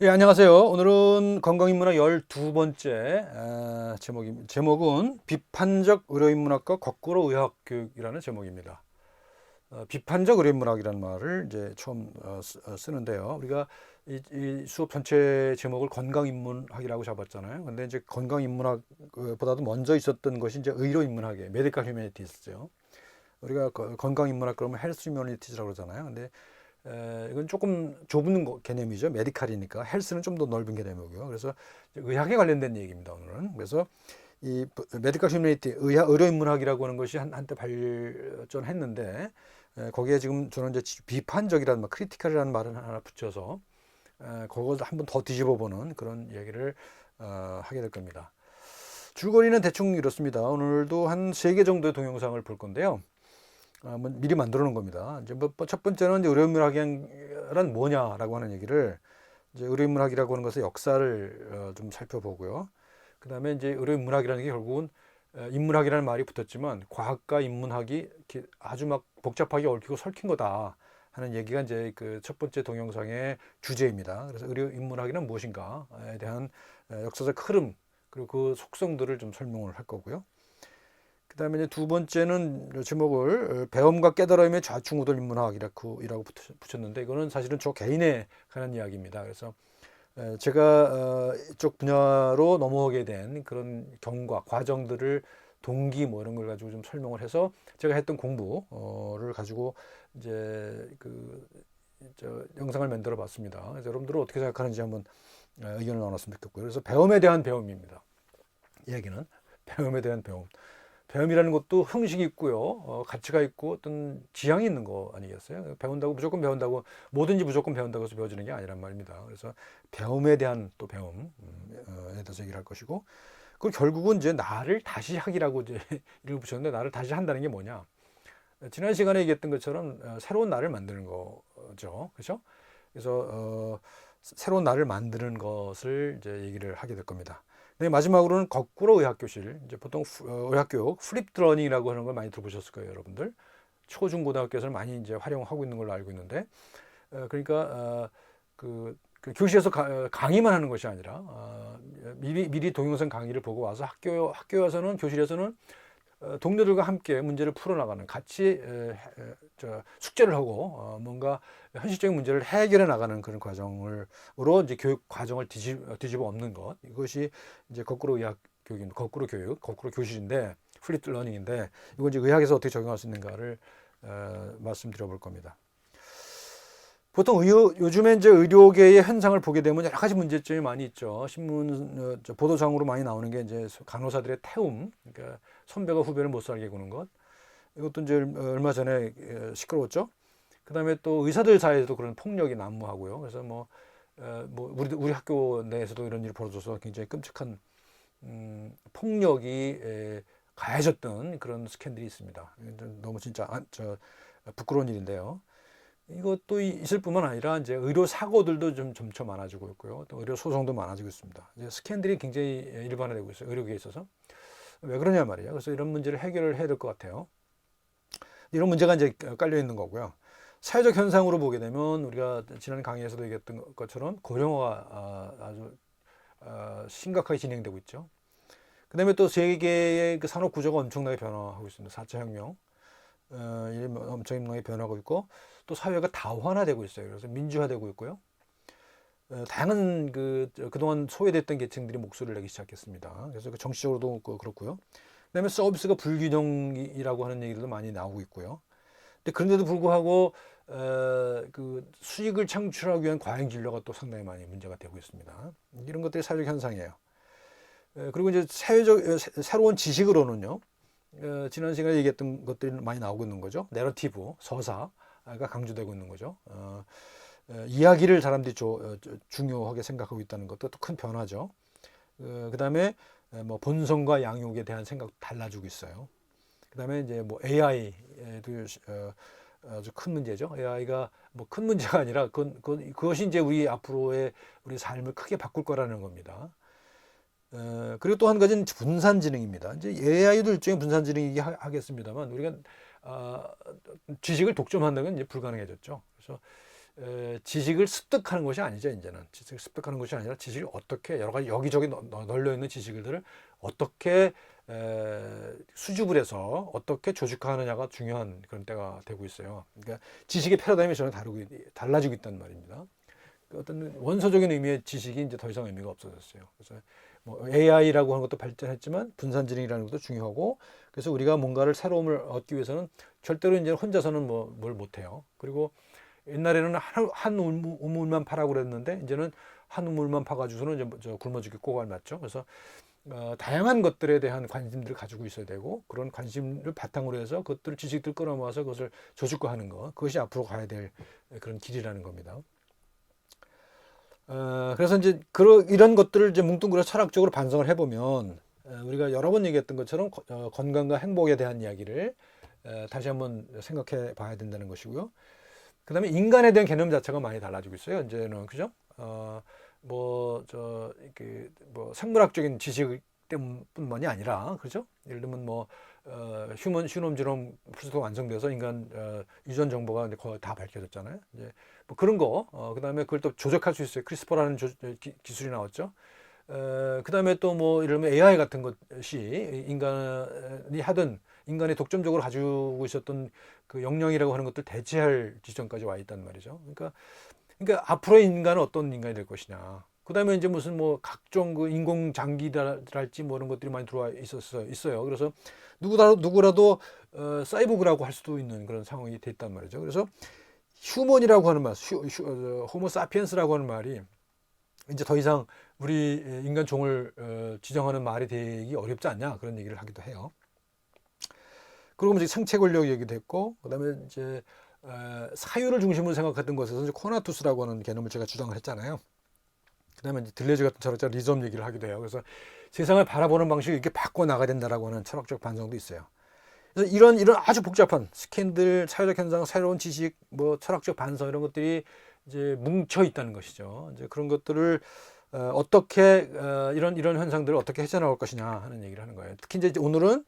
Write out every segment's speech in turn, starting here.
예, 안녕하세요. 오늘은 건강인문학 12번째 제목은 비판적 의료인문학과 거꾸로 의학교육이라는 제목입니다. 비판적 의료인문학이라는 말을 이제 처음 쓰는데요. 우리가 이 수업 전체 제목을 건강인문학이라고 잡았잖아요. 근데 이제 건강인문학보다도 먼저 있었던 것이 이제 의료인문학이에요. 메디컬 휴머니티스죠. 우리가 건강인문학 그러면 헬스 휴머니티즈라고 그러잖아요. 근데 이건 조금 좁은 개념이죠. 메디칼이니까 헬스는 좀 더 넓은 개념이고요. 그래서 의학에 관련된 얘기입니다. 오늘은. 그래서 이 메디컬 휴머니티 의료인문학이라고 하는 것이 한때 발전했는데 거기에 지금 저는 이제 비판적이라는 말, 크리티컬이라는 말을 하나 붙여서 그걸 한번 더 뒤집어보는 그런 얘기를 하게 될 겁니다. 줄거리는 대충 이렇습니다. 오늘도 한 3개 정도의 동영상을 볼 건데요. 미리 만들어 놓은 겁니다. 이제 첫 번째는 이제 의료인문학이란 뭐냐라고 하는 얘기를 이제 의료인문학이라고 하는 것의 역사를 좀 살펴보고요. 그 다음에 이제 의료인문학이라는 게 결국은 인문학이라는 말이 붙었지만 과학과 인문학이 이렇게 아주 막 복잡하게 얽히고 설킨 거다 하는 얘기가 이제 그 첫 번째 동영상의 주제입니다. 그래서 의료인문학이란 무엇인가에 대한 역사적 흐름 그리고 그 속성들을 좀 설명을 할 거고요. 그 다음에 이제 두 번째는 제목을 배움과 깨달음의 좌충우돌 인문학이라고 붙였는데 이거는 사실은 저 개인에 관한 이야기입니다. 그래서 제가 이쪽 분야로 넘어오게 된 그런 경과, 과정들을 동기 뭐 이런 걸 가지고 좀 설명을 해서 제가 했던 공부를 가지고 이제 영상을 만들어 봤습니다. 그래서 여러분들은 어떻게 생각하는지 한번 의견을 나눴으면 좋겠고요. 그래서 배움에 대한 배움입니다. 이야기는 배움에 대한 배움. 배움이라는 것도 형식이 있고요, 가치가 있고 어떤 지향이 있는 거 아니겠어요? 배운다고 무조건 배운다고 뭐든지 무조건 배운다고 해서 배워지는 게 아니란 말입니다. 그래서 배움에 대한 또 배움에 대해서 얘기를 할 것이고, 그 결국은 이제 나를 다시 하기라고 이제 이름을 붙였는데 나를 다시 한다는 게 뭐냐? 지난 시간에 얘기했던 것처럼 새로운 나를 만드는 거죠, 그렇죠? 그래서 새로운 나를 만드는 것을 이제 얘기를 하게 될 겁니다. 네, 마지막으로는 거꾸로 의학교실. 이제 보통 의학교육 플립드 러닝이라고 하는 걸 많이 들어보셨을 거예요, 여러분들. 초중고등학교에서는 많이 이제 활용하고 있는 걸로 알고 있는데, 그러니까 그 교실에서 강의만 하는 것이 아니라 미리 동영상 강의를 보고 와서 학교에 와서는 교실에서는 동료들과 함께 문제를 풀어나가는 같이 숙제를 하고 뭔가 현실적인 문제를 해결해 나가는 그런 과정으로 이제 교육 과정을 뒤집어 엎는 것, 이것이 이제 거꾸로 의학 교육입니다. 거꾸로 교육, 거꾸로 교실인데 플립 러닝인데 이거 이제 의학에서 어떻게 적용할 수 있는가를 말씀드려 볼 겁니다. 보통 요즘에 이제 의료계의 현상을 보게 되면 여러 가지 문제점이 많이 있죠. 신문 보도장으로 많이 나오는 게 이제 간호사들의 태움, 그러니까 선배가 후배를 못 살게 구는 것. 이것도 이제 얼마 전에 시끄러웠죠. 그다음에 또 의사들 사이에도 그런 폭력이 난무하고요. 그래서 뭐 우리 학교 내에서도 이런 일이 벌어져서 굉장히 끔찍한 폭력이 가해졌던 그런 스캔들이 있습니다. 너무 진짜 부끄러운 일인데요. 이것도 있을 뿐만 아니라 이제 의료 사고들도 좀 점차 많아지고 있고요. 또 의료 소송도 많아지고 있습니다. 이제 스캔들이 굉장히 일반화되고 있어요. 의료계에 있어서. 왜 그러냐 말이에요. 그래서 이런 문제를 해결을 해야 될 것 같아요. 이런 문제가 이제 깔려 있는 거고요. 사회적 현상으로 보게 되면 우리가 지난 강의에서도 얘기했던 것처럼 고령화가 아주 심각하게 진행되고 있죠. 그다음에 또 세계의 그 산업 구조가 엄청나게 변화하고 있습니다. 4차 혁명. 엄청나게 변하고 있고 또 사회가 다원화되고 있어요. 그래서 민주화되고 있고요. 다양한 그동안 소외됐던 계층들이 목소리를 내기 시작했습니다. 그래서 정치적으로도 그렇고요. 그다음에 서비스가 불균형이라고 하는 얘기들도 많이 나오고 있고요. 근데 그런데도 불구하고 그 수익을 창출하기 위한 과잉 진료가 또 상당히 많이 문제가 되고 있습니다. 이런 것들이 사회적 현상이에요. 그리고 이제 새로운 지식으로는요. 지난 시간에 얘기했던 것들이 많이 나오고 있는 거죠. 내러티브, 서사가 강조되고 있는 거죠. 이야기를 사람들이 중요하게 생각하고 있다는 것도 또 큰 변화죠. 그 다음에 뭐 본성과 양육에 대한 생각도 달라지고 있어요. 그 다음에 이제 뭐 AI도 아주 큰 문제죠. AI가 뭐 큰 문제가 아니라 그것이 이제 우리 앞으로의 우리 삶을 크게 바꿀 거라는 겁니다. 그리고 또 한 가지는 분산지능입니다. 이제 AI도 일종의 분산지능이긴 하겠습니다만 우리가 지식을 독점한다는 건 이제 불가능해졌죠. 그래서 지식을 습득하는 것이 아니죠. 이제는 지식을 습득하는 것이 아니라 지식을 어떻게 여러 가지 여기저기 널려 있는 지식들을 어떻게 수집을 해서 어떻게 조직화하느냐가 중요한 그런 때가 되고 있어요. 그러니까 지식의 패러다임이 전혀 달라지고 있다는 말입니다. 어떤 원서적인 의미의 지식이 이제 더 이상 의미가 없어졌어요. 그래서 뭐 AI라고 하는 것도 발전했지만 분산지능이라는 것도 중요하고, 그래서 우리가 뭔가를 새로움을 얻기 위해서는 절대로 이제 혼자서는 뭘 못해요. 그리고 옛날에는 한 우물만 파라고 그랬는데 이제는 한 우물만 파가지고서는 이제 저 굶어 죽겠고 맞죠. 그래서 다양한 것들에 대한 관심들을 가지고 있어야 되고, 그런 관심을 바탕으로 해서 그것들 지식들 끌어모아서 그것을 조직화하는 것, 그것이 앞으로 가야 될 그런 길이라는 겁니다. 그래서 이제 이런 것들을 이제 뭉뚱그려 철학적으로 반성을 해보면 우리가 여러 번 얘기했던 것처럼 건강과 행복에 대한 이야기를 다시 한번 생각해 봐야 된다는 것이고요. 그 다음에 인간에 대한 개념 자체가 많이 달라지고 있어요. 이제는 그죠? 뭐 생물학적인 지식 때문뿐만이 아니라, 그죠? 예를 들면 뭐 휴먼 지놈 프로젝트가 완성돼서 인간 유전 정보가 이제 거의 다 밝혀졌잖아요. 이제 뭐 그런 거, 그 다음에 그걸 또 조작할 수 있어요. 크리스퍼라는 기술이 나왔죠. 그 다음에 또 뭐 이러면 AI 같은 것이 인간이 독점적으로 가지고 있었던 그 역량이라고 하는 것들 대체할 지점까지 와 있단 말이죠. 그러니까 앞으로의 인간은 어떤 인간이 될 것이냐. 그 다음에 이제 무슨 뭐 각종 그 인공장기랄지 뭐 이런 것들이 많이 들어와 있어요. 그래서 누구라도 사이보그라고 할 수도 있는 그런 상황이 됐단 말이죠. 그래서 휴먼이라고 하는 말, 호모 사피엔스라고 하는 말이 이제 더 이상 우리 인간 종을 지정하는 말이 되기 어렵지 않냐, 그런 얘기를 하기도 해요. 그리고 이제 생체 권력 얘기도 했고, 그다음에 이제 사유를 중심으로 생각했던 것에서 이제 코나투스라고 하는 개념을 제가 주장을 했잖아요. 그다음에 이제 들레즈 같은 철학자 리점 얘기를 하기도 해요. 그래서 세상을 바라보는 방식을 이렇게 바꿔 나가야 된다라고 하는 철학적 반성도 있어요. 그래서 이런 아주 복잡한 스캔들, 사회적 현상, 새로운 지식, 뭐 철학적 반성, 이런 것들이 이제 뭉쳐 있다는 것이죠. 이제 그런 것들을 어떻게 이런 현상들을 어떻게 해쳐나갈 것이냐 하는 얘기를 하는 거예요. 특히 이제 오늘은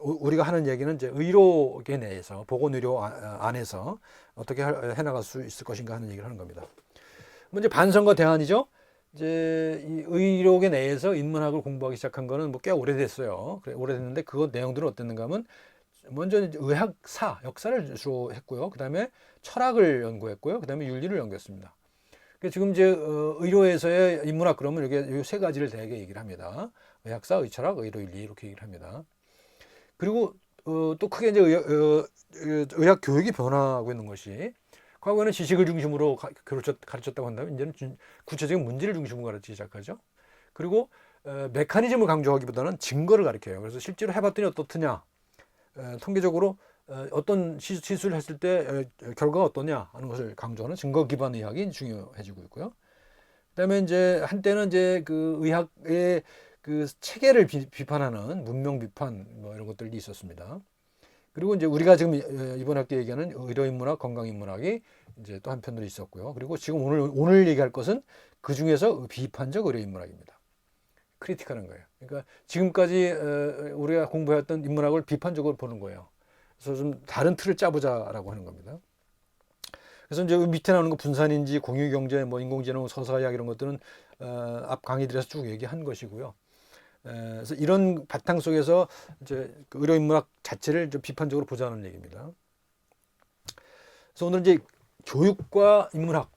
우리가 하는 얘기는 이제 의료계 내에서, 보건의료 안에서 어떻게 해나갈 수 있을 것인가 하는 얘기를 하는 겁니다. 먼저 반성과 대안이죠. 이제 이 의료계 내에서 인문학을 공부하기 시작한 거는 뭐 꽤 오래됐어요. 오래됐는데 그 내용들은 어땠는가 하면, 먼저 의학사, 역사를 주로 했고요. 그 다음에 철학을 연구했고요. 그 다음에 윤리를 연구했습니다. 지금 이제 의료에서의 인문학 그러면 이게 이 세 가지를 대개 얘기를 합니다. 의학사, 의철학, 의료윤리, 이렇게 얘기를 합니다. 그리고 또 크게 이제 의학 교육이 변화하고 있는 것이, 과거에는 지식을 중심으로 가르쳤다고 한다면 이제는 구체적인 문제를 중심으로 가르치기 시작하죠. 그리고 메커니즘을 강조하기보다는 증거를 가르쳐요. 그래서 실제로 해봤더니 어떻느냐, 통계적으로 어떤 시술을 했을 때 결과가 어떠냐 하는 것을 강조하는 증거 기반 의학이 중요해지고 있고요. 그다음에 이제 한때는 이제 그 의학의 그 체계를 비판하는 문명 비판 뭐 이런 것들이 있었습니다. 그리고 이제 우리가 지금 이번 학기 얘기하는 의료인문학, 건강인문학이 이제 또 한편으로 있었고요. 그리고 지금 오늘 얘기할 것은 그 중에서 비판적 의료인문학입니다. 크리티컬한 거예요. 그러니까 지금까지 우리가 공부했던 인문학을 비판적으로 보는 거예요. 그래서 좀 다른 틀을 짜보자라고 하는 겁니다. 그래서 이제 밑에 나오는 거 분산인지, 공유경제, 뭐 인공지능, 서사학 이런 것들은 앞 강의들에서 쭉 얘기한 것이고요. 그래서 이런 바탕 속에서 이제 그 의료인문학 자체를 좀 비판적으로 보자는 얘기입니다. 그래서 오늘 이제 교육과 인문학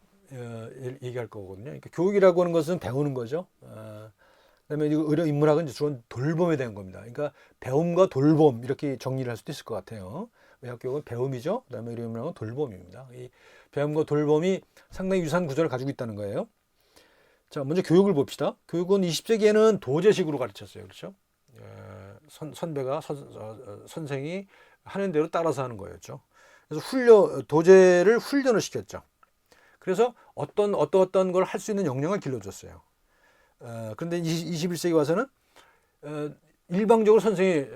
얘기할 거거든요. 그러니까 교육이라고 하는 것은 배우는 거죠. 그다음에 의료인문학은 주로 돌봄에 대한 겁니다. 그러니까 배움과 돌봄, 이렇게 정리를 할 수도 있을 것 같아요. 의학교육은 배움이죠. 그다음에 의료인문학은 돌봄입니다. 이 배움과 돌봄이 상당히 유사한 구조를 가지고 있다는 거예요. 자, 먼저 교육을 봅시다. 교육은 20세기에는 도제식으로 가르쳤어요. 그렇죠? 선배가 선생이 하는 대로 따라서 하는 거였죠. 그래서 도제를 훈련을 시켰죠. 그래서 어떤 걸 할 수 있는 역량을 길러줬어요. 그런데 21세기 와서는 일방적으로 선생이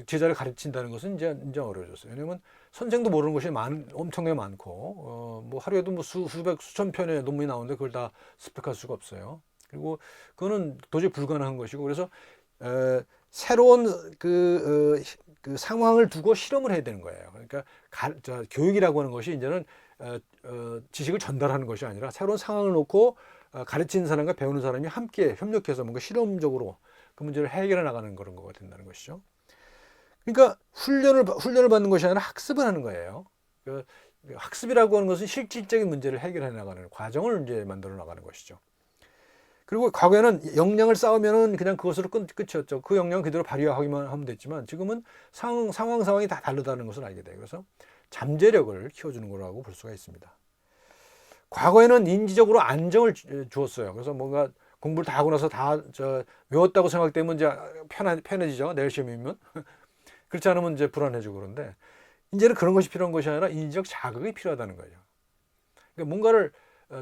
제자를 가르친다는 것은 이제 어려워졌어요. 왜냐하면 선생도 모르는 것이 엄청나게 많고, 뭐 하루에도 뭐 수백 수천 편의 논문이 나오는데 그걸 다 습득할 수가 없어요. 그리고 그거는 도저히 불가능한 것이고, 그래서 새로운 그 상황을 두고 실험을 해야 되는 거예요. 그러니까 교육이라고 하는 것이 이제는 지식을 전달하는 것이 아니라 새로운 상황을 놓고 가르치는 사람과 배우는 사람이 함께 협력해서 뭔가 실험적으로 그 문제를 해결해 나가는 그런 거가 된다는 것이죠. 그러니까 훈련을 받는 것이 아니라 학습을 하는 거예요. 그 학습이라고 하는 것은 실질적인 문제를 해결해 나가는 과정을 이제 만들어 나가는 것이죠. 그리고 과거에는 역량을 쌓으면은 그냥 그것으로 끝이었죠. 그 역량 그대로 발휘하기만 하면 됐지만 지금은 상황이 다 다르다는 것을 알게 돼요. 그래서 잠재력을 키워주는 거라고 볼 수가 있습니다. 과거에는 인지적으로 안정을 주었어요. 그래서 뭔가 공부를 다 하고 나서 다 외웠다고 생각되면 이제 편해지죠. 내일 시험이면. 그렇지 않으면 이제 불안해지고 그런데 이제는 그런 것이 필요한 것이 아니라 인지적 자극이 필요하다는 거예요. 그러니까 뭔가를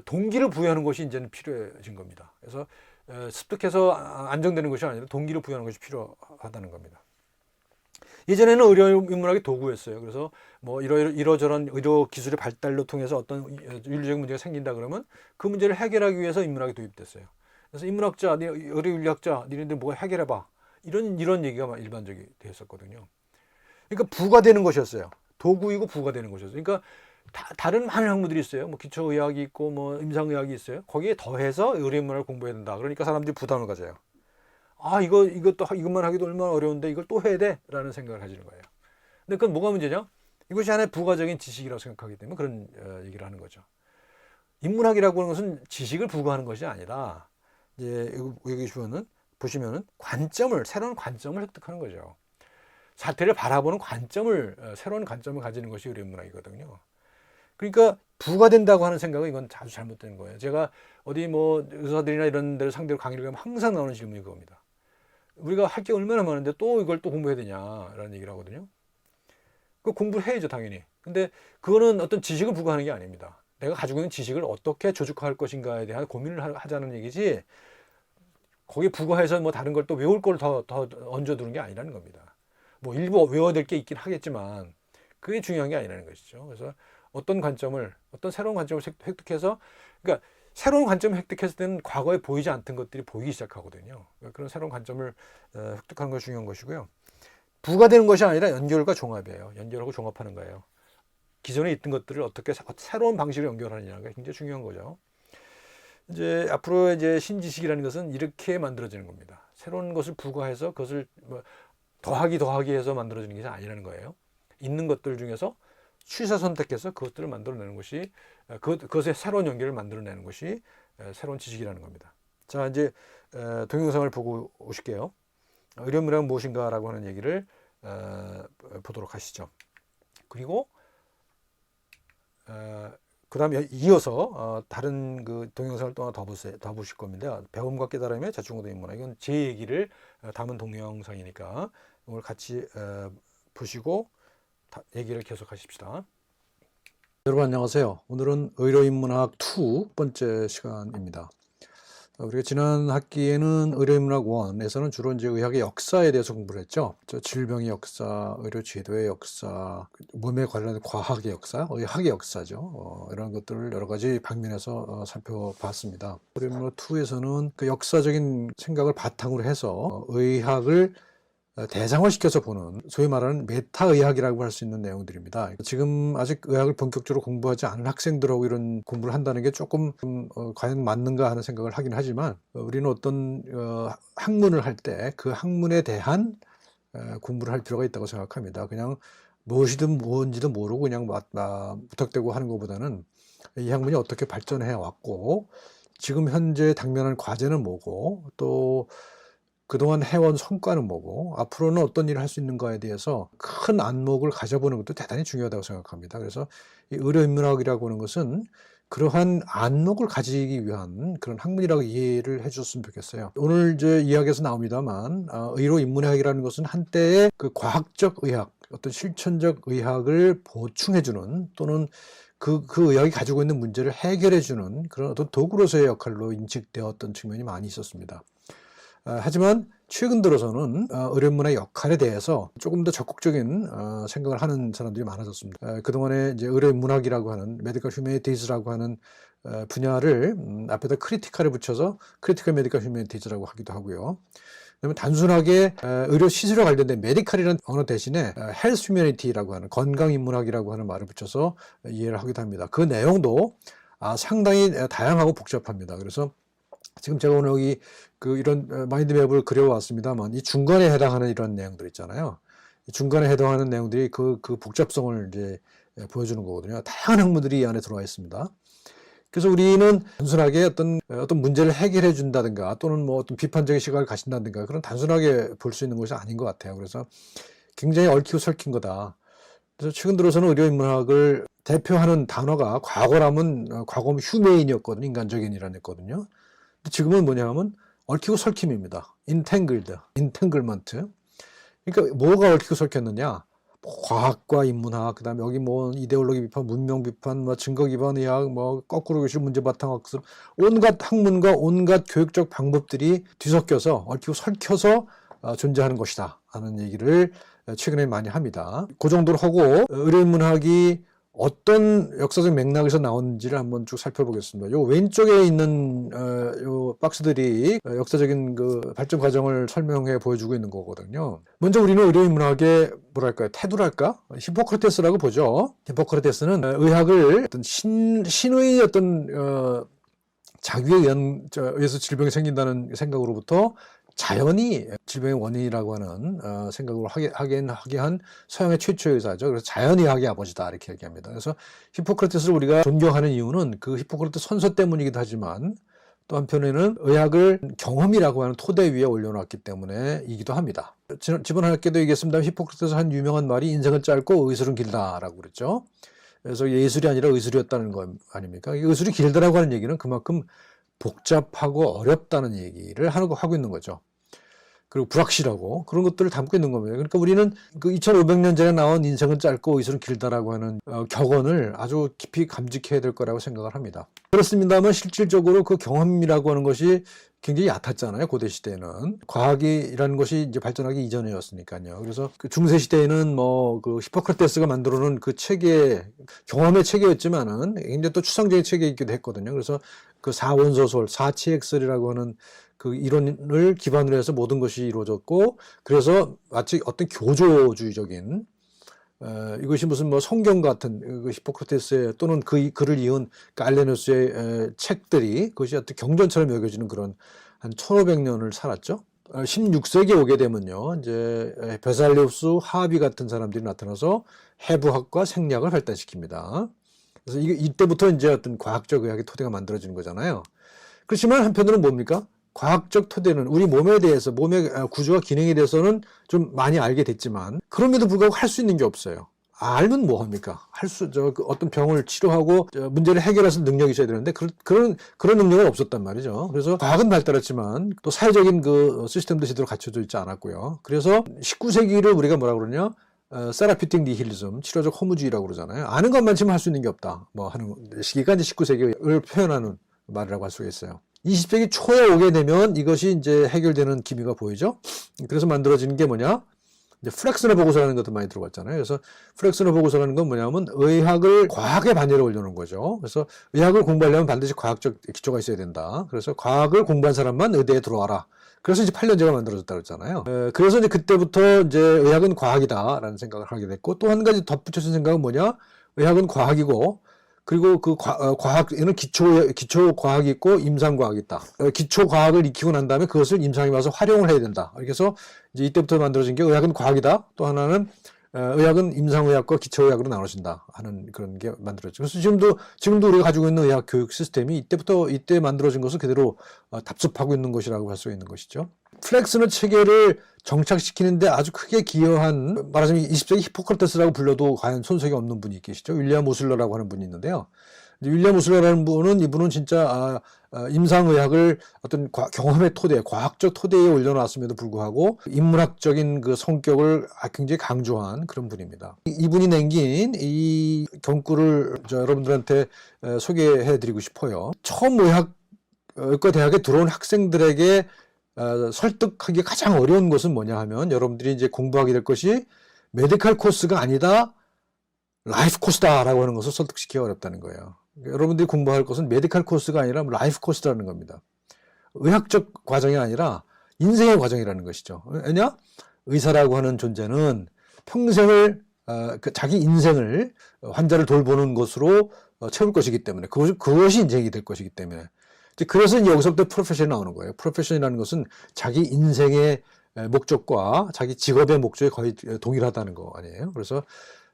동기를 부여하는 것이 이제는 필요해진 겁니다. 그래서 습득해서 안정되는 것이 아니라 동기를 부여하는 것이 필요하다는 겁니다. 예전에는 의료인문학이 도구였어요. 그래서 뭐 이러저런 의료 기술의 발달로 통해서 어떤 윤리적 문제가 생긴다 그러면 그 문제를 해결하기 위해서 인문학이 도입됐어요. 그래서 인문학자, 의료인력자, 니네들 뭐 해결해봐. 이런 얘기가 일반적이 되었었거든요. 그러니까 부가되는 것이었어요. 도구이고 부가되는 것이었어요. 그러니까 다른 많은 학문들이 있어요. 뭐 기초의학이 있고 뭐 임상의학이 있어요. 거기에 더해서 의료인문학을 공부해야 된다. 그러니까 사람들이 부담을 가져요. 아, 이것만 하기도 얼마나 어려운데 이걸 또 해야 돼? 라는 생각을 가지는 거예요. 근데 그건 뭐가 문제냐? 이것이 하나의 부가적인 지식이라고 생각하기 때문에 그런 얘기를 하는 거죠. 인문학이라고 하는 것은 지식을 부과하는 것이 아니라 이제 여기 보시면은 새로운 관점을 획득하는 거죠. 사태를 바라보는 새로운 관점을 가지는 것이 의료인문학이거든요. 그러니까 부가된다고 하는 생각은 이건 아주 잘못된 거예요. 제가 어디 뭐 의사들이나 이런 데를 상대로 강의를 하면 항상 나오는 질문이 그겁니다. 우리가 할 게 얼마나 많은데 또 이걸 또 공부해야 되냐라는 얘기를 하거든요. 그 공부를 해야죠, 당연히. 근데 그거는 어떤 지식을 부과하는 게 아닙니다. 내가 가지고 있는 지식을 어떻게 조직화할 것인가에 대한 고민을 하자는 얘기지, 거기에 부과해서 뭐 다른 걸 또 외울 걸 더 얹어두는 게 아니라는 겁니다. 뭐 일부 외워야 될 게 있긴 하겠지만 그게 중요한 게 아니라는 것이죠. 그래서 어떤 새로운 관점을 획득해서, 그러니까 새로운 관점을 획득했을 때는 과거에 보이지 않던 것들이 보이기 시작하거든요. 그러니까 그런 새로운 관점을 획득하는 것이 중요한 것이고요. 부가되는 것이 아니라 연결과 종합이에요. 연결하고 종합하는 거예요. 기존에 있던 것들을 어떻게 새로운 방식으로 연결하느냐가 굉장히 중요한 거죠. 이제 앞으로 이제 신지식이라는 것은 이렇게 만들어지는 겁니다. 새로운 것을 부과해서 그것을 뭐 더하기 해서 만들어지는 것이 아니라는 거예요. 있는 것들 중에서 취사 선택해서 그것들을 만들어내는 것이, 그것의 새로운 연결을 만들어내는 것이 새로운 지식이라는 겁니다. 자, 이제 동영상을 보고 오실게요. 의료인문학은 무엇인가라고 하는 얘기를 보도록 하시죠. 그리고 그 다음에 이어서 다른 그 동영상을 또 하나 더 보실 겁니다. 배움과 깨달음의 자충우도 인문학. 이건 제 얘기를 담은 동영상이니까 오늘 같이 보시고 얘기를 계속하십시다. 여러분 안녕하세요. 오늘은 의료인문학 2 번째 시간입니다. 우리가 지난 학기에는 의료인문학 1에서는 주로 이제 의학의 역사에 대해서 공부를 했죠. 질병의 역사, 의료 제도의 역사, 몸에 관련된 과학의 역사, 의학의 역사죠. 이런 것들을 여러 가지 방면에서 살펴봤습니다. 의료인문학 2에서는 그 역사적인 생각을 바탕으로 해서 의학을 대상화시켜서 보는 소위 말하는 메타의학이라고 할 수 있는 내용들입니다. 지금 아직 의학을 본격적으로 공부하지 않은 학생들하고 이런 공부를 한다는 게 조금 과연 맞는가 하는 생각을 하긴 하지만, 우리는 어떤 학문을 할 때 그 학문에 대한 공부를 할 필요가 있다고 생각합니다. 그냥 무엇이든 뭔지도 모르고 그냥 무턱대고 하는 것보다는 이 학문이 어떻게 발전해 왔고 지금 현재 당면한 과제는 뭐고 또 그동안 해온 성과는 뭐고 앞으로는 어떤 일을 할 수 있는가에 대해서 큰 안목을 가져보는 것도 대단히 중요하다고 생각합니다. 그래서 이 의료인문학이라고 하는 것은 그러한 안목을 가지기 위한 그런 학문이라고 이해를 해줬으면 좋겠어요. 오늘 이제 이야기에서 나옵니다만 의료인문학이라는 것은 한때의 그 과학적 의학, 어떤 실천적 의학을 보충해주는 또는 그 의학이 가지고 있는 문제를 해결해주는 그런 어떤 도구로서의 역할로 인식되었던 측면이 많이 있었습니다. 하지만 최근 들어서는 의료인문학의 역할에 대해서 조금 더 적극적인 생각을 하는 사람들이 많아졌습니다. 그동안에 이제 의료인문학이라고 하는 메디컬 휴머니티즈라고 하는 분야를 앞에다 크리티컬을 붙여서 크리티컬 메디컬 휴머니티즈라고 하기도 하고요. 그다음에 단순하게 의료 시술에 관련된 메디칼이라는 언어 대신에 헬스 휴머니티라고 하는 건강인문학이라고 하는 말을 붙여서 이해를 하기도 합니다. 그 내용도 상당히 다양하고 복잡합니다. 그래서 지금 제가 오늘 여기 이런 마인드맵을 그려왔습니다만 이 중간에 해당하는 이런 내용들 있잖아요. 이 중간에 해당하는 내용들이 그 복잡성을 이제 보여주는 거거든요. 다양한 학문들이 이 안에 들어와 있습니다. 그래서 우리는 단순하게 어떤 문제를 해결해 준다든가 또는 뭐 어떤 비판적인 시각을 가진다든가 그런 단순하게 볼 수 있는 것이 아닌 것 같아요. 그래서 굉장히 얽히고 설킨 거다. 그래서 최근 들어서는 의료인문학을 대표하는 단어가 과거라면 휴메인이었거든요. 인간적인이라는 했거든요. 근데 지금은 뭐냐 하면 얽히고 설킴입니다. 인탱글먼트. 그러니까 뭐가 얽히고 설켰느냐? 과학과 인문학, 그다음에 여기 뭐 이데올로기 비판, 문명 비판, 뭐 증거 기반 의학, 뭐 거꾸로 교실 문제 바탕 학습, 온갖 학문과 온갖 교육적 방법들이 뒤섞여서 얽히고 설켜서 존재하는 것이다 하는 얘기를 최근에 많이 합니다. 그 정도로 하고 의료인문학이 어떤 역사적 맥락에서 나오는지를 한번 쭉 살펴보겠습니다. 요 왼쪽에 있는 요 박스들이 역사적인 그 발전 과정을 설명해 보여주고 있는 거거든요. 먼저 우리는 의료인문학의 뭐랄까요, 태도랄까? 히포크라테스라고 보죠. 히포크라테스는 의학을 어떤 신의 어떤 자기에 의해서 질병이 생긴다는 생각으로부터 자연이 질병의 원인이라고 하는 생각으로 하게 한 서양의 최초의 의사죠. 그래서 자연의학의 아버지다 이렇게 얘기합니다. 그래서 히포크라테스를 우리가 존경하는 이유는 그 히포크라테스 선서 때문이기도 하지만 또 한편에는 의학을 경험이라고 하는 토대 위에 올려놨기 때문에이기도 합니다. 지난학기도 얘기했습니다. 히포크라테스 한 유명한 말이 인생은 짧고 의술은 길다라고 그랬죠. 그래서 예술이 아니라 의술이었다는 거 아닙니까? 의술이 길다라고 하는 얘기는 그만큼 복잡하고 어렵다는 얘기를 하고 있는 거죠. 그리고 불확실하고 그런 것들을 담고 있는 겁니다. 그러니까 우리는 그 2500년 전에 나온 인생은 짧고 의술은 길다라고 하는 격언을 아주 깊이 감직해야 될 거라고 생각을 합니다. 그렇습니다만 실질적으로 그 경험이라고 하는 것이 굉장히 얕았잖아요. 고대 시대에는 과학이라는 것이 이제 발전하기 이전이었으니까요. 그래서 그 중세 시대에는 뭐 그 히포크라테스가 만들어놓은 그 체계, 경험의 체계였지만은 굉장히 또 추상적인 체계이기도 했거든요. 그래서 그 사원소설, 사치액설이라고 하는 그 이론을 기반으로 해서 모든 것이 이루어졌고, 그래서 마치 어떤 교조주의적인 이것이 무슨 뭐 성경 같은 그 히포크라테스의 또는 그 글을 이은 갈레노스의 책들이 그것이 어떤 경전처럼 여겨지는 그런 한 1500년을 살았죠. 16세기에 오게 되면요, 이제 베살리우스, 하비 같은 사람들이 나타나서 해부학과 생리학을 발달시킵니다. 그래서 이때부터 이제 어떤 과학적 의학의 토대가 만들어지는 거잖아요. 그렇지만 한편으로는 뭡니까? 과학적 토대는 우리 몸에 대해서, 몸의 구조와 기능에 대해서는 좀 많이 알게 됐지만, 그럼에도 불구하고 할 수 있는 게 없어요. 알면 뭐 합니까? 어떤 병을 치료하고 문제를 해결할 수 있는 능력이 있어야 되는데, 그런 능력은 없었단 말이죠. 그래서 과학은 발달했지만, 또 사회적인 그 시스템도 제대로 갖춰져 있지 않았고요. 그래서 19세기를 우리가 뭐라 그러냐? 세라피틱 니힐리즘, 치료적 허무주의라고 그러잖아요. 아는 것만치면 할 수 있는 게 없다. 뭐 하는 시기가 이제 19세기를 표현하는 말이라고 할 수가 있어요. 20세기 초에 오게 되면 이것이 이제 해결되는 기미가 보이죠. 그래서 만들어지는 게 뭐냐? 이제 플렉스너 보고서라는 것도 많이 들어봤잖아요. 그래서 플렉스너 보고서라는 건 뭐냐면 의학을 과학의 반열에 올려놓은 거죠. 그래서 의학을 공부하려면 반드시 과학적 기초가 있어야 된다. 그래서 과학을 공부한 사람만 의대에 들어와라. 그래서 이제 8년제가 만들어졌다고 했잖아요. 그래서 이제 그때부터 이제 의학은 과학이다라는 생각을 하게 됐고, 또 한 가지 덧붙여진 생각은 뭐냐? 의학은 과학이고, 그리고 그 과학에는 기초 과학이 있고 임상 과학이 있다. 기초 과학을 익히고 난 다음에 그것을 임상에 와서 활용을 해야 된다. 그래서 이제 이때부터 만들어진 게 의학은 과학이다. 또 하나는 의학은 임상의학과 기초의학으로 나눠진다 하는 그런 게 만들어졌죠. 그래서 지금도 우리가 가지고 있는 의학 교육 시스템이 이때 만들어진 것을 그대로 답습하고 있는 것이라고 할 수 있는 것이죠. 플렉스너 체계를 정착시키는데 아주 크게 기여한, 말하자면 20세기 히포크라테스라고 불러도 과연 손색이 없는 분이 계시죠. 윌리엄 오슬러라고 하는 분이 있는데요. 윌리엄 오슬러라는 분은, 이분은 진짜 임상의학을 어떤 경험의 토대, 과학적 토대에 올려놨음에도 불구하고 인문학적인 그 성격을 굉장히 강조한 그런 분입니다. 이분이 남긴 이 경구를 여러분들한테 소개해드리고 싶어요. 처음 의학과 대학에 들어온 학생들에게 설득하기 가장 어려운 것은 뭐냐 하면, 여러분들이 이제 공부하게 될 것이 메디컬 코스가 아니다, 라이프 코스다라고 하는 것을 설득시키기 어렵다는 거예요. 여러분들이 공부할 것은 메디컬 코스가 아니라 라이프 코스라는 겁니다. 의학적 과정이 아니라 인생의 과정이라는 것이죠. 왜냐? 의사라고 하는 존재는 평생을 자기 인생을 환자를 돌보는 것으로 채울 것이기 때문에 그것이 인생이 될 것이기 때문에 그래서 여기서부터 프로페션이 나오는 거예요. 프로페션이라는 것은 자기 인생의 목적과 자기 직업의 목적이 거의 동일하다는 거 아니에요. 그래서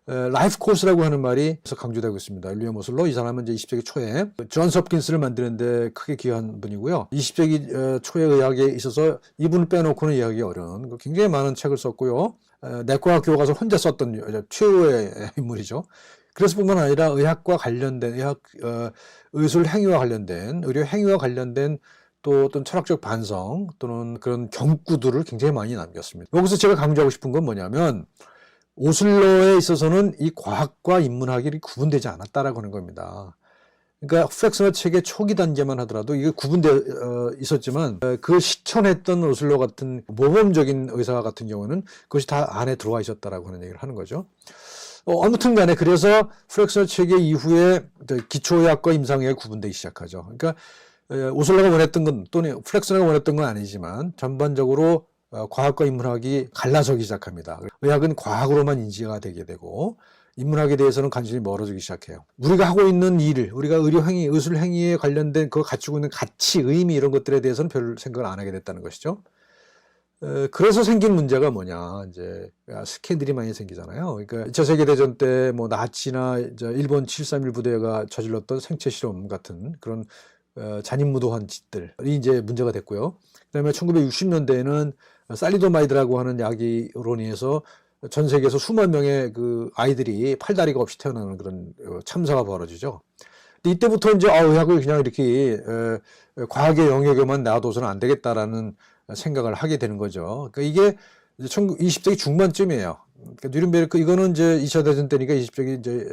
라이프 코스라고 하는 말이 강조되고 있습니다. 윌리엄 오슬로, 이 사람은 이제 20세기 초에 존스 홉킨스를 만드는데 크게 기여한 분이고요. 20세기 초의 의학에 있어서 이분을 빼놓고는 이야기하기 어려운 굉장히 많은 책을 썼고요. 내과학교 가서 혼자 썼던 최후의 인물이죠. 그래서 뿐만 아니라 의학과 관련된 의술 행위와 관련된 의료 행위와 관련된 또 어떤 철학적 반성 또는 그런 경구들을 굉장히 많이 남겼습니다. 여기서 제가 강조하고 싶은 건 뭐냐면 오슬로에 있어서는 이 과학과 인문학이 구분되지 않았다라고 하는 겁니다. 그러니까 플렉스너 책의 초기 단계만 하더라도 이게 구분되어 있었지만 그 실천했던 오슬로 같은 모범적인 의사 같은 경우는 그것이 다 안에 들어와 있었다라고 하는 얘기를 하는 거죠. 아무튼 간에 그래서 플렉스너 책의 이후에 기초의학과 임상의학이 구분되기 시작하죠. 그러니까 오슬로가 원했던 건 또는 플렉스너가 원했던 건 아니지만 전반적으로 과학과 인문학이 갈라서기 시작합니다. 의학은 과학으로만 인지가 되게 되고 인문학에 대해서는 관심이 멀어지기 시작해요. 우리가 하고 있는 일, 우리가 의료행위, 의술행위에 관련된 그거 갖추고 있는 가치, 의미 이런 것들에 대해서는 별 생각을 안 하게 됐다는 것이죠. 그래서 생긴 문제가 뭐냐, 이제 스캔들이 많이 생기잖아요. 그러니까 2차 세계대전 때 뭐 나치나 일본 731 부대가 저질렀던 생체 실험 같은 그런 잔인무도한 짓들이 이제 문제가 됐고요. 그다음에 1960년대에는 살리도마이드라고 하는 약으로 인해서 전 세계에서 수만 명의 그 아이들이 팔다리가 없이 태어나는 그런 참사가 벌어지죠. 근데 이때부터 이제 의학을 그냥 이렇게 과학의 영역에만 놔둬서는 안 되겠다라는 생각을 하게 되는 거죠. 그러니까 이게 20세기 중반쯤이에요. 그러니까 뉴른베르크 이거는 이제 2차 대전 때니까 20세기 이제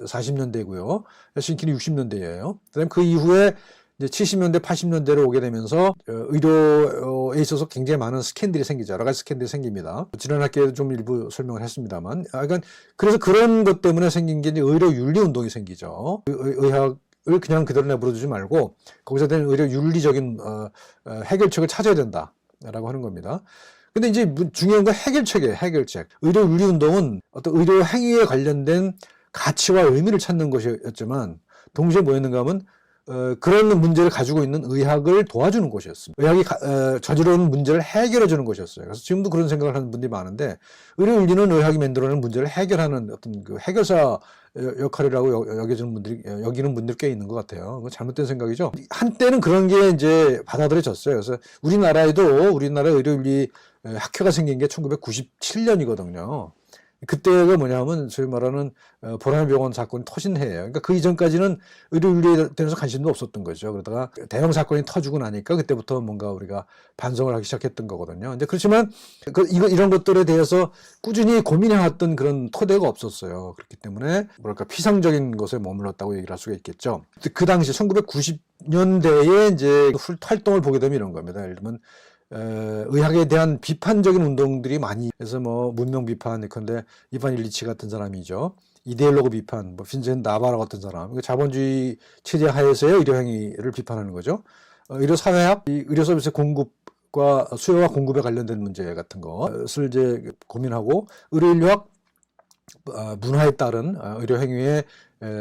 40년대고요. 헬싱키는 60년대예요. 그다음 그 이후에 이제 70년대, 80년대로 오게 되면서 의료에 있어서 굉장히 많은 스캔들이 생기죠. 여러 가지 스캔들이 생깁니다. 지난 학기에도 좀 일부 설명을 했습니다만, 그래서 그런 것 때문에 생긴 게 이제 의료 윤리 운동이 생기죠. 의학을 그냥 그대로 내버려두지 말고 거기서 된 의료 윤리적인 해결책을 찾아야 된다라고 하는 겁니다. 근데 이제 중요한 건 해결책이에요. 해결책. 의료 윤리 운동은 어떤 의료 행위에 관련된 가치와 의미를 찾는 것이었지만 동시에 뭐였는가 하면 그런 문제를 가지고 있는 의학을 도와주는 곳이었습니다. 의학이 저지르는 문제를 해결해 주는 곳이었어요. 그래서 지금도 그런 생각을 하는 분들이 많은데 의료 윤리는 의학이 만들어내는 문제를 해결하는 어떤 그 해결사 역할이라고 여기는 분들이 꽤 있는 것 같아요. 그건 잘못된 생각이죠. 한때는 그런 게 이제 받아들여졌어요. 그래서 우리나라 의료윤리 학회가 생긴 게 1997년이거든요. 그때가 뭐냐면 소위 말하는 보라매병원 사건이 터진 해예요. 그러니까 그 이전까지는 의료윤리에 대해서 관심도 없었던 거죠. 그러다가 대형 사건이 터지고 나니까 그때부터 뭔가 우리가 반성을 하기 시작했던 거거든요. 근데 그렇지만 이런 것들에 대해서 꾸준히 고민해왔던 그런 토대가 없었어요. 그렇기 때문에 뭐랄까 피상적인 것에 머물렀다고 얘기를 할 수가 있겠죠. 그 당시 1990년대에 이제 활동을 보게 되면 이런 겁니다. 예를 들면 의학에 대한 비판적인 운동들이 많이 해서 뭐 문명 비판, 근데 이반 일리치 같은 사람이죠. 이데올로그 비판, 뭐 빈센트 나바라 같은 사람, 자본주의 체제 하에서의 의료 행위를 비판하는 거죠. 의료 사회학, 의료 서비스 공급과 수요와 공급에 관련된 문제 같은 것을 이제 고민하고 의료 인류학 문화에 따른 의료 행위의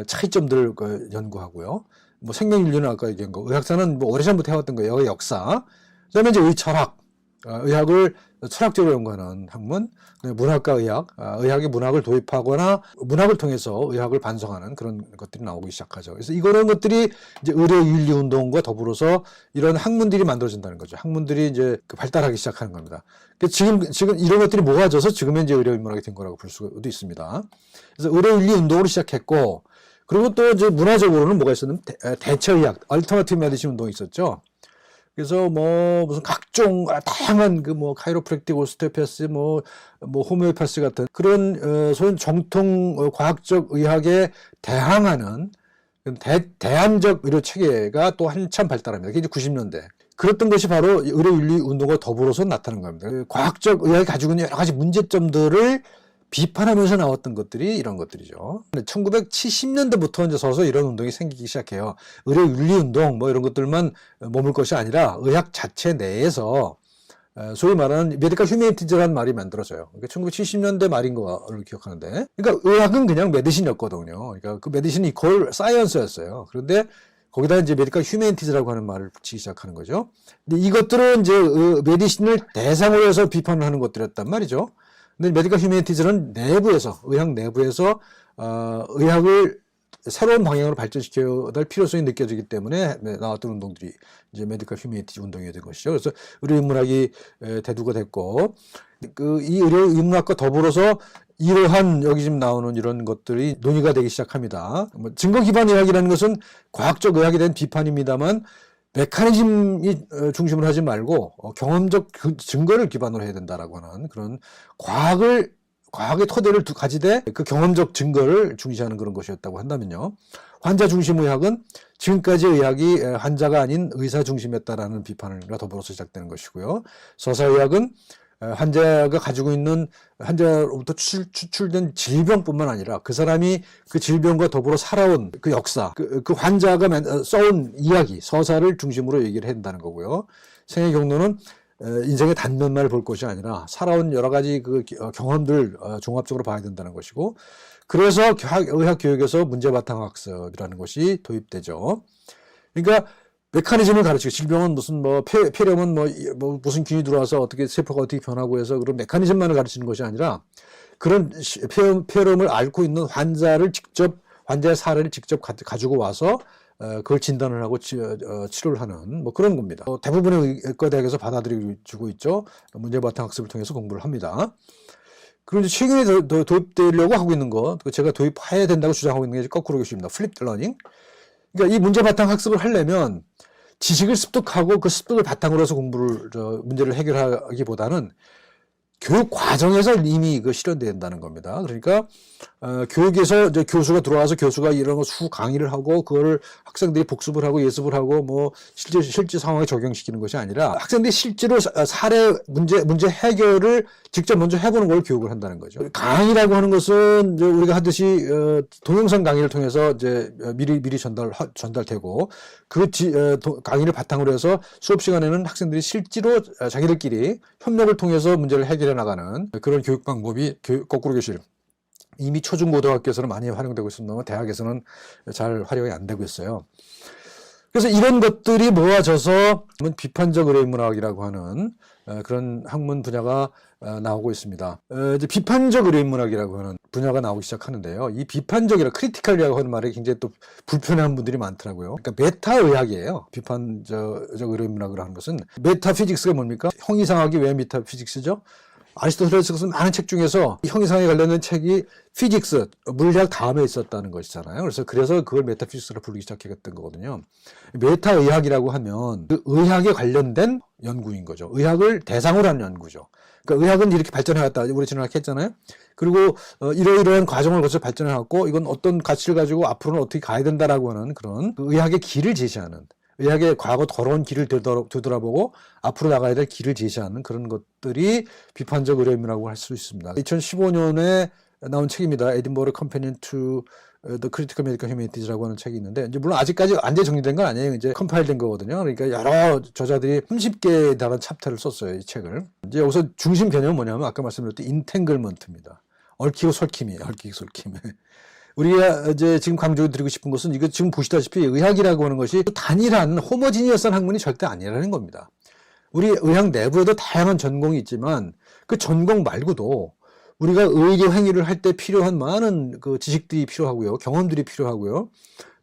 차이점들을 연구하고요. 뭐 생명 인류는 아까 얘기한 거, 의학사는 뭐 오래전부터 해왔던 거예요. 역사. 그다음에 이제 의철학, 의학을 철학적으로 연구하는 학문, 문학과 의학, 의학의 문학을 도입하거나 문학을 통해서 의학을 반성하는 그런 것들이 나오기 시작하죠. 그래서 이런 것들이 이제 의료윤리 운동과 더불어서 이런 학문들이 만들어진다는 거죠. 학문들이 이제 발달하기 시작하는 겁니다. 지금 이런 것들이 모아져서 지금의 이제 의료인문학이 된 거라고 볼 수도 있습니다. 그래서 의료윤리 운동으로 시작했고, 그리고 또 이제 문화적으로는 뭐가 있었냐면 대처의학, 얼터너티브 메디신 운동이 있었죠. 그래서 뭐 무슨 각종 다양한 그 뭐 카이로프랙틱, 오스테오패스, 뭐 호메오패스 같은 그런 소위 정통 과학적 의학에 대항하는 대안적 의료 체계가 또 한참 발달합니다. 그게 이제 90년대. 그랬던 것이 바로 의료윤리 운동과 더불어서 나타난 겁니다. 과학적 의학이 가지고 있는 여러 가지 문제점들을 비판하면서 나왔던 것들이 이런 것들이죠. 1970년대부터 이제 서서 이런 운동이 생기기 시작해요. 의료 윤리 운동 뭐 이런 것들만 머물 것이 아니라 의학 자체 내에서 소위 말하는 메디컬 휴메니티즈라는 말이 만들어져요. 그러니까 1970년대 말인 걸로 기억하는데, 그러니까 의학은 그냥 메디신이었거든요. 그러니까 그 메디신이 이퀄 사이언스였어요. 그런데 거기다 이제 메디컬 휴메니티즈라고 하는 말을 붙이기 시작하는 거죠. 근데 이것들은 이제 메디신을 대상으로 해서 비판을 하는 것들이었단 말이죠. 근데 메디컬 휴메니티즈는 내부에서, 의학 내부에서 의학을 새로운 방향으로 발전시켜야 될 필요성이 느껴지기 때문에 나왔던 운동들이 이제 메디컬 휴메니티즈 운동이 된 것이죠. 그래서 의료인문학이 대두가 됐고, 이 의료인문학과 더불어서 이러한 여기 지금 나오는 이런 것들이 논의가 되기 시작합니다. 증거 기반 의학이라는 것은 과학적 의학에 대한 비판입니다만, 메커니즘이 중심으로 하지 말고 경험적 증거를 기반으로 해야 된다라고 하는 그런 과학의 토대를 가지되 그 경험적 증거를 중시하는 그런 것이었다고 한다면요. 환자 중심 의학은 지금까지 의학이 환자가 아닌 의사 중심이었다라는 비판과 더불어서 시작되는 것이고요. 서사의학은 환자가 가지고 있는 환자로부터 추출된 질병뿐만 아니라 그 사람이 그 질병과 더불어 살아온 그 역사, 그 환자가 써온 이야기, 서사를 중심으로 얘기를 한다는 거고요. 생애 경로는 인생의 단면만을 볼 것이 아니라 살아온 여러 가지 그 경험들 종합적으로 봐야 된다는 것이고, 그래서 의학 교육에서 문제바탕 학습이라는 것이 도입되죠. 그러니까 메커니즘을 가르치고, 질병은 무슨 폐렴은 무슨 균이 들어와서 어떻게 세포가 어떻게 변하고 해서 그런 메커니즘만을 가르치는 것이 아니라, 그런 폐렴을 앓고 있는 환자의 사례를 직접 가지고 와서 그걸 진단을 하고 치료를 하는 그런 겁니다. 대부분의 의과대학에서 받아들이고 있죠. 문제바탕 학습을 통해서 공부를 합니다. 그리고 이제 최근에 도입되려고 하고 있는 거, 제가 도입해야 된다고 주장하고 있는 게 거꾸로 교수입니다. 플립 러닝. 그러니까 이 문제바탕 학습을 하려면 지식을 습득하고 그 습득을 바탕으로 해서 문제를 해결하기보다는 교육 과정에서 이미 실현된다는 겁니다. 그러니까 교육에서 이제 교수가 들어와서 교수가 이런 거 강의를 하고 그걸 학생들이 복습을 하고 예습을 하고 실제 상황에 적용시키는 것이 아니라 학생들이 실제로 사례 문제 해결을 직접 먼저 해보는 걸 교육을 한다는 거죠. 강의라고 하는 것은 이제 우리가 하듯이 동영상 강의를 통해서 이제 미리 전달되고 강의를 바탕으로 해서 수업 시간에는 학생들이 실제로 자기들끼리 협력을 통해서 문제를 해결해 나가는 그런 교육 방법이 거꾸로 교실 이미 초중고등학교에서는 많이 활용되고 있습니다만 대학에서는 잘 활용이 안 되고 있어요. 그래서 이런 것들이 모아져서 비판적 의료인문학이라고 하는 그런 학문 분야가 나오고 있습니다. 이제 비판적 의료인문학이라고 하는 분야가 나오기 시작하는데요. 이 크리티컬이라고 하는 말이 굉장히 또 불편해하는 분들이 많더라고요. 그러니까 메타의학이에요. 비판적 의료인문학을 하는 것은. 메타피직스가 뭡니까? 형이상학이 왜 메타피직스죠? 아리스토텔레스가 쓴 많은 책 중에서 형이상에 관련된 책이 피직스, 물리학 다음에 있었다는 것이잖아요. 그래서 그걸 메타피직스로 부르기 시작했던 거거든요. 메타의학이라고 하면 그 의학에 관련된 연구인 거죠. 의학을 대상으로 하는 연구죠. 그러니까 의학은 이렇게 발전해왔다. 우리 지난번에 했잖아요. 그리고 이러이러한 과정을 거쳐 발전해왔고 이건 어떤 가치를 가지고 앞으로는 어떻게 가야 된다라고 하는 그런 그 의학의 길을 제시하는, 의학의 과거 더러운 길을 되돌아보고 앞으로 나가야 될 길을 제시하는 그런 것들이 비판적 의료인문학이라고 할 수 있습니다. 2015년에 나온 책입니다. 에딘버러 컴패니언 투 The Critical Medical Humanities라고 하는 책이 있는데, 이제 물론 아직까지 완전히 정리된 건 아니에요. 이제 컴파일된 거거든요. 그러니까 여러 저자들이 30개에 달한 챕터를 썼어요, 이 책을. 이제 여기서 중심 개념은 뭐냐면 아까 말씀드렸던 인탱글먼트입니다. 얽히고 설킴이에요. 얽히고 설킴. 우리가 이제 지금 강조드리고 싶은 것은 이거 지금 보시다시피 의학이라고 하는 것이 단일한 호모지니어스한 학문이 절대 아니라는 겁니다. 우리 의학 내부에도 다양한 전공이 있지만 그 전공 말고도 우리가 의료 행위를 할 때 필요한 많은 그 지식들이 필요하고요. 경험들이 필요하고요.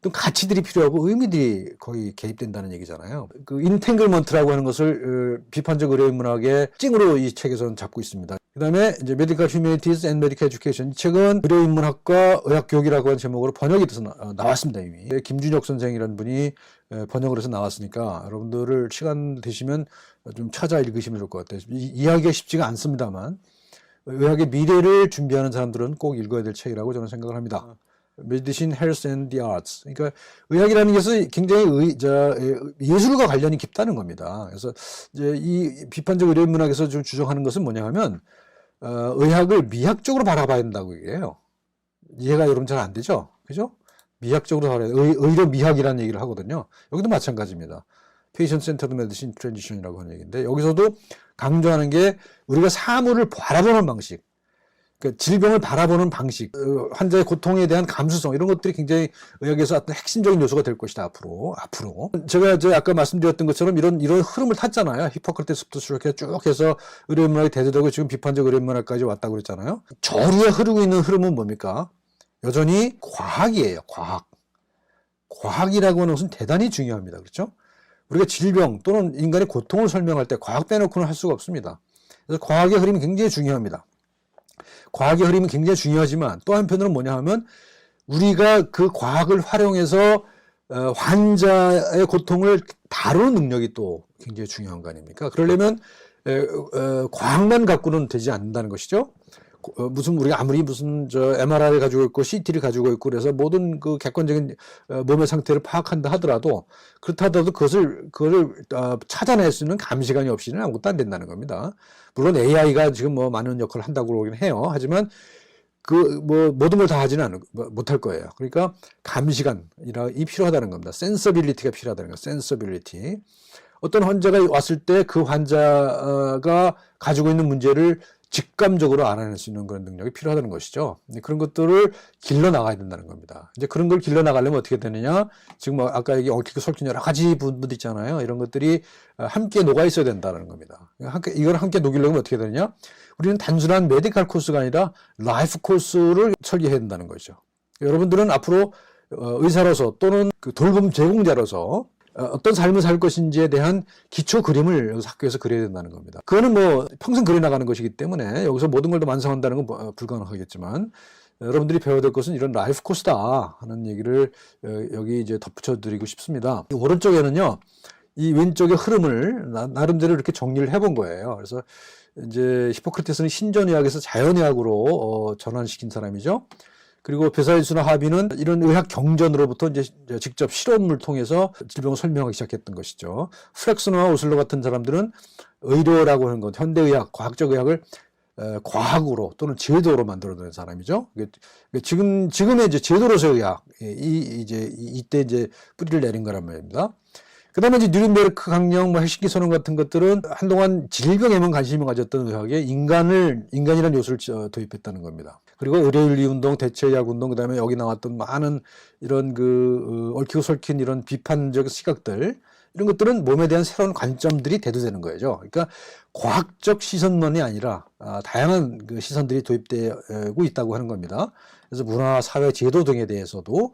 또 가치들이 필요하고 의미들이 거의 개입된다는 얘기잖아요. 그 인탱글먼트라고 하는 것을 비판적 의료인문학의 찡으로 이 책에서는 잡고 있습니다. 그 다음에 이제 Medical Humanities and Medical Education, 이 책은 의료인문학과 의학교육이라고 하는 제목으로 번역이 돼서 나왔습니다. 이미 김준혁 선생이라는 분이 번역을 해서 나왔으니까 여러분들을 시간 되시면 좀 찾아 읽으시면 좋을 것 같아요. 이해하기가 쉽지가 않습니다만 의학의 미래를 준비하는 사람들은 꼭 읽어야 될 책이라고 저는 생각을 합니다. Medicine, Health and the Arts. 그러니까 의학이라는 것은 굉장히 예술과 관련이 깊다는 겁니다. 그래서 이제 이 비판적 의료인문학에서 좀 주장하는 것은 뭐냐 하면 의학을 미학적으로 바라봐야 된다고 얘기해요. 이해가 여러분 잘 안 되죠? 그죠? 미학적으로 바라봐야 의료 미학이라는 얘기를 하거든요. 여기도 마찬가지입니다. Patient Centered Medicine Transition이라고 하는 얘기인데 여기서도 강조하는 게 우리가 사물을 바라보는 방식, 그 질병을 바라보는 방식, 환자의 고통에 대한 감수성 이런 것들이 굉장히 의학에서 어떤 핵심적인 요소가 될 것이다 앞으로. 제가 이제 아까 말씀드렸던 것처럼 이런 흐름을 탔잖아요. 히포크라테스부터 시작해서 쭉 해서 의료인문학이 대두되고 지금 비판적 의료인문학까지 왔다고 그랬잖아요. 저리에 흐르고 있는 흐름은 뭡니까? 여전히 과학이에요. 과학이라고 하는 것은 대단히 중요합니다. 그렇죠? 우리가 질병 또는 인간의 고통을 설명할 때 과학 빼놓고는 할 수가 없습니다. 그래서 과학의 흐름이 굉장히 중요합니다. 과학의 흐름이 굉장히 중요하지만 또 한편으로는 뭐냐 하면 우리가 그 과학을 활용해서 환자의 고통을 다루는 능력이 또 굉장히 중요한 거 아닙니까? 그러려면 과학만 갖고는 되지 않는다는 것이죠. 우리가 아무리 MRI를 가지고 있고 CT를 가지고 있고 그래서 모든 그 객관적인 몸의 상태를 파악한다 하더라도 그렇다 하더라도 그걸 찾아낼 수 있는 감시관이 없이는 아무것도 안 된다는 겁니다. 물론 AI가 지금 많은 역할을 한다고 그러긴 해요. 하지만 모든 걸 다 하지는 못할 거예요. 그러니까 감시관이 필요하다는 겁니다. 센서빌리티가 필요하다는 거예요. 센서빌리티. 어떤 환자가 왔을 때 그 환자가 가지고 있는 문제를 직감적으로 알아낼 수 있는 그런 능력이 필요하다는 것이죠. 그런 것들을 길러 나가야 된다는 겁니다. 이제 그런 걸 길러 나가려면 어떻게 되느냐? 지금 아까 얘기 얽히고 설킨 여러 가지 부분들 있잖아요. 이런 것들이 함께 녹아 있어야 된다는 겁니다. 이걸 함께 녹이려면 어떻게 되느냐? 우리는 단순한 메디컬 코스가 아니라 라이프 코스를 설계해야 된다는 거죠. 여러분들은 앞으로 의사로서 또는 그 돌봄 제공자로서 어떤 삶을 살 것인지에 대한 기초 그림을 학교에서 그려야 된다는 겁니다. 그거는 평생 그려나가는 것이기 때문에 여기서 모든 걸 다 완성한다는 건 불가능하겠지만 여러분들이 배워야 될 것은 이런 라이프 코스다 하는 얘기를 여기 이제 덧붙여 드리고 싶습니다. 오른쪽에는요, 이 왼쪽의 흐름을 나름대로 이렇게 정리를 해본 거예요. 그래서 이제 히포크라테스는 신전의학에서 자연의학으로 전환시킨 사람이죠. 그리고 베사이수나 하비는 이런 의학 경전으로부터 이제 직접 실험을 통해서 질병을 설명하기 시작했던 것이죠. 플렉스너와 오슬러 같은 사람들은 의료라고 하는 것, 현대의학, 과학적 의학을 과학으로 또는 제도로 만들어낸 사람이죠. 지금의 이제 제도로서의 의학, 이때 이제 뿌리를 내린 거란 말입니다. 그 다음에 이제 뉴른베르크 강령, 헬싱키 선언 같은 것들은 한동안 질병에만 관심을 가졌던 의학에 인간이라는 요소를 도입했다는 겁니다. 그리고 의료윤리 운동, 대체의학 운동, 그 다음에 여기 나왔던 많은 이런 얽히고 설킨 이런 비판적 시각들, 이런 것들은 몸에 대한 새로운 관점들이 대두되는 거죠. 그러니까 과학적 시선만이 아니라 다양한 그 시선들이 도입되고 있다고 하는 겁니다. 그래서 문화, 사회, 제도 등에 대해서도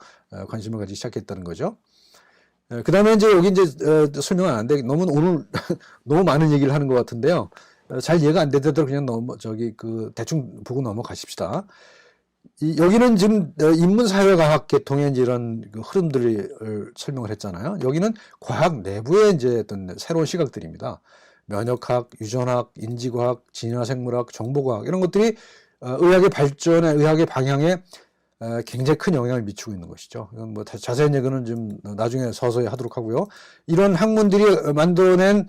관심을 가지기 시작했다는 거죠. 그 다음에 이제 여기 이제 설명은 안 하는데 오늘 너무 많은 얘기를 하는 것 같은데요. 잘 이해가 안 되더라도 그냥 대충 보고 넘어가십시다. 여기는 지금 인문사회과학 계통의 이제 이런 흐름들을 설명을 했잖아요. 여기는 과학 내부의 이제 어떤 새로운 시각들입니다. 면역학, 유전학, 인지과학, 진화생물학, 정보과학 이런 것들이 의학의 발전에, 의학의 방향에 굉장히 큰 영향을 미치고 있는 것이죠. 이건 자세한 얘기는 좀 나중에 서서히 하도록 하고요. 이런 학문들이 만들어낸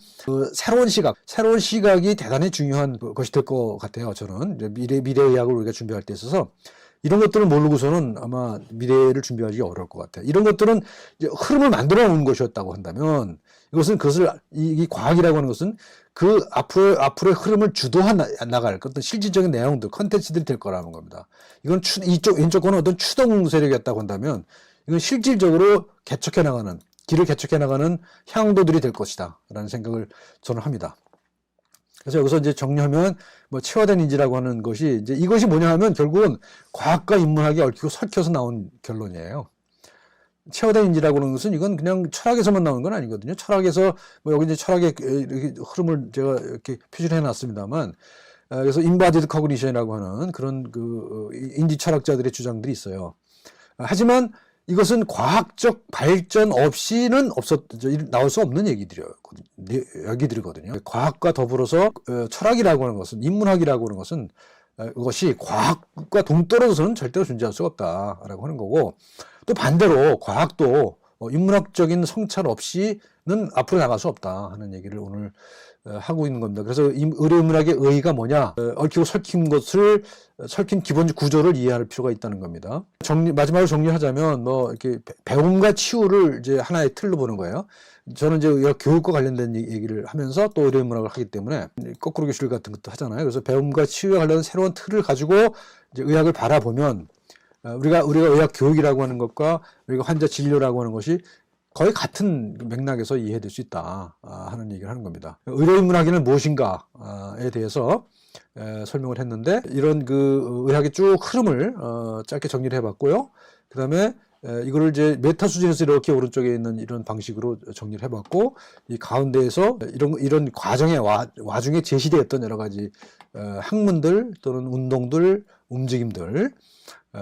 새로운 시각이 대단히 중요한 것이 될 것 같아요. 저는 미래의학을 우리가 준비할 때 있어서 이런 것들을 모르고서는 아마 미래를 준비하기 어려울 것 같아요. 이런 것들은 이제 흐름을 만들어 놓은 것이었다고 한다면 이 과학이라고 하는 것은 그 앞으로의 흐름을 주도해 나갈 어떤 실질적인 내용들, 컨텐츠들이 될 거라는 겁니다. 이건 왼쪽 거는 어떤 추동 세력이었다고 한다면 이건 실질적으로 길을 개척해 나가는 향도들이 될 것이다. 라는 생각을 저는 합니다. 그래서 여기서 이제 정리하면 체화된 인지라고 하는 것이 이것이 뭐냐 하면 결국은 과학과 인문학이 얽히고 설켜서 나온 결론이에요. 체화된 인지라고 하는 것은 이건 그냥 철학에서만 나오는 건 아니거든요. 철학에서 여기 이제 철학의 이렇게 흐름을 제가 이렇게 표시를 해놨습니다만, 그래서 인바디드 커그니션이라고 하는 그런 인지 철학자들의 주장들이 있어요. 하지만 이것은 과학적 발전 없이는 나올 수 없는 얘기들이거든요. 과학과 더불어서 철학이라고 하는 것은, 인문학이라고 하는 것은 그것이 과학과 동떨어져서는 절대로 존재할 수가 없다라고 하는 거고, 또 반대로 과학도 인문학적인 성찰 없이는 앞으로 나갈 수 없다 하는 얘기를 오늘 하고 있는 겁니다. 그래서 의료인문학의 의의가 뭐냐? 얽히고 설킨 기본 구조를 이해할 필요가 있다는 겁니다. 마지막으로 정리하자면 뭐 이렇게 배움과 치유를 이제 하나의 틀로 보는 거예요. 저는 이제 의학 교육과 관련된 얘기를 하면서 또 의료인문학을 하기 때문에 거꾸로 교실 같은 것도 하잖아요. 그래서 배움과 치유에 관련된 새로운 틀을 가지고 이제 의학을 바라보면 우리가 의학 교육이라고 하는 것과 우리가 환자 진료라고 하는 것이 거의 같은 맥락에서 이해될 수 있다 하는 얘기를 하는 겁니다. 의료인문학에는 무엇인가에 대해서 설명을 했는데 이런 그 의학의 쭉 흐름을 짧게 정리를 해봤고요. 그 다음에 이거를 이제 메타 수준에서 이렇게 오른쪽에 있는 이런 방식으로 정리를 해봤고 이 가운데에서 이런 과정의 와중에 제시되었던 여러 가지 학문들 또는 운동들, 움직임들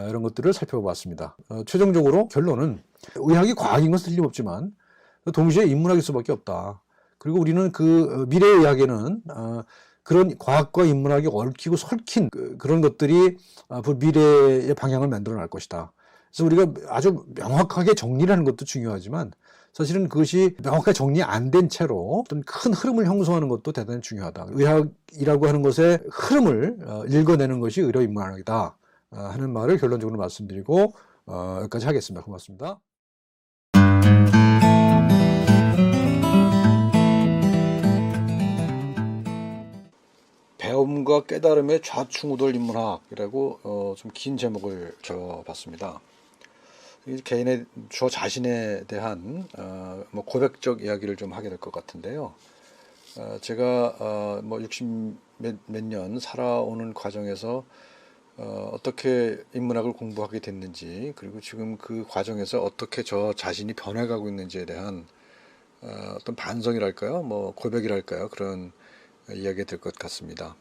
이런 것들을 살펴봤습니다. 최종적으로 결론은 의학이 과학인 것은 틀림없지만 동시에 인문학일 수밖에 없다. 그리고 우리는 그 미래의학에는 그런 과학과 인문학이 얽히고 설킨 그런 것들이 미래의 방향을 만들어 낼 것이다. 그래서 우리가 아주 명확하게 정리를 하는 것도 중요하지만 사실은 그것이 명확하게 정리 안 된 채로 어떤 큰 흐름을 형성하는 것도 대단히 중요하다. 의학이라고 하는 것의 흐름을 읽어내는 것이 의료인문학이다 하는 말을 결론적으로 말씀드리고 여기까지 하겠습니다. 고맙습니다. 배움과 깨달음의 좌충우돌 인문학이라고 좀 긴 제목을 적어봤습니다. 개인의 저 자신에 대한 뭐 고백적 이야기를 좀 하게 될 것 같은데요. 제가 뭐 60 몇 년 살아오는 과정에서 어떻게 인문학을 공부하게 됐는지, 그리고 지금 그 과정에서 어떻게 저 자신이 변해가고 있는지에 대한 어떤 반성이랄까요, 뭐 고백이랄까요, 그런 이야기가 될 것 같습니다.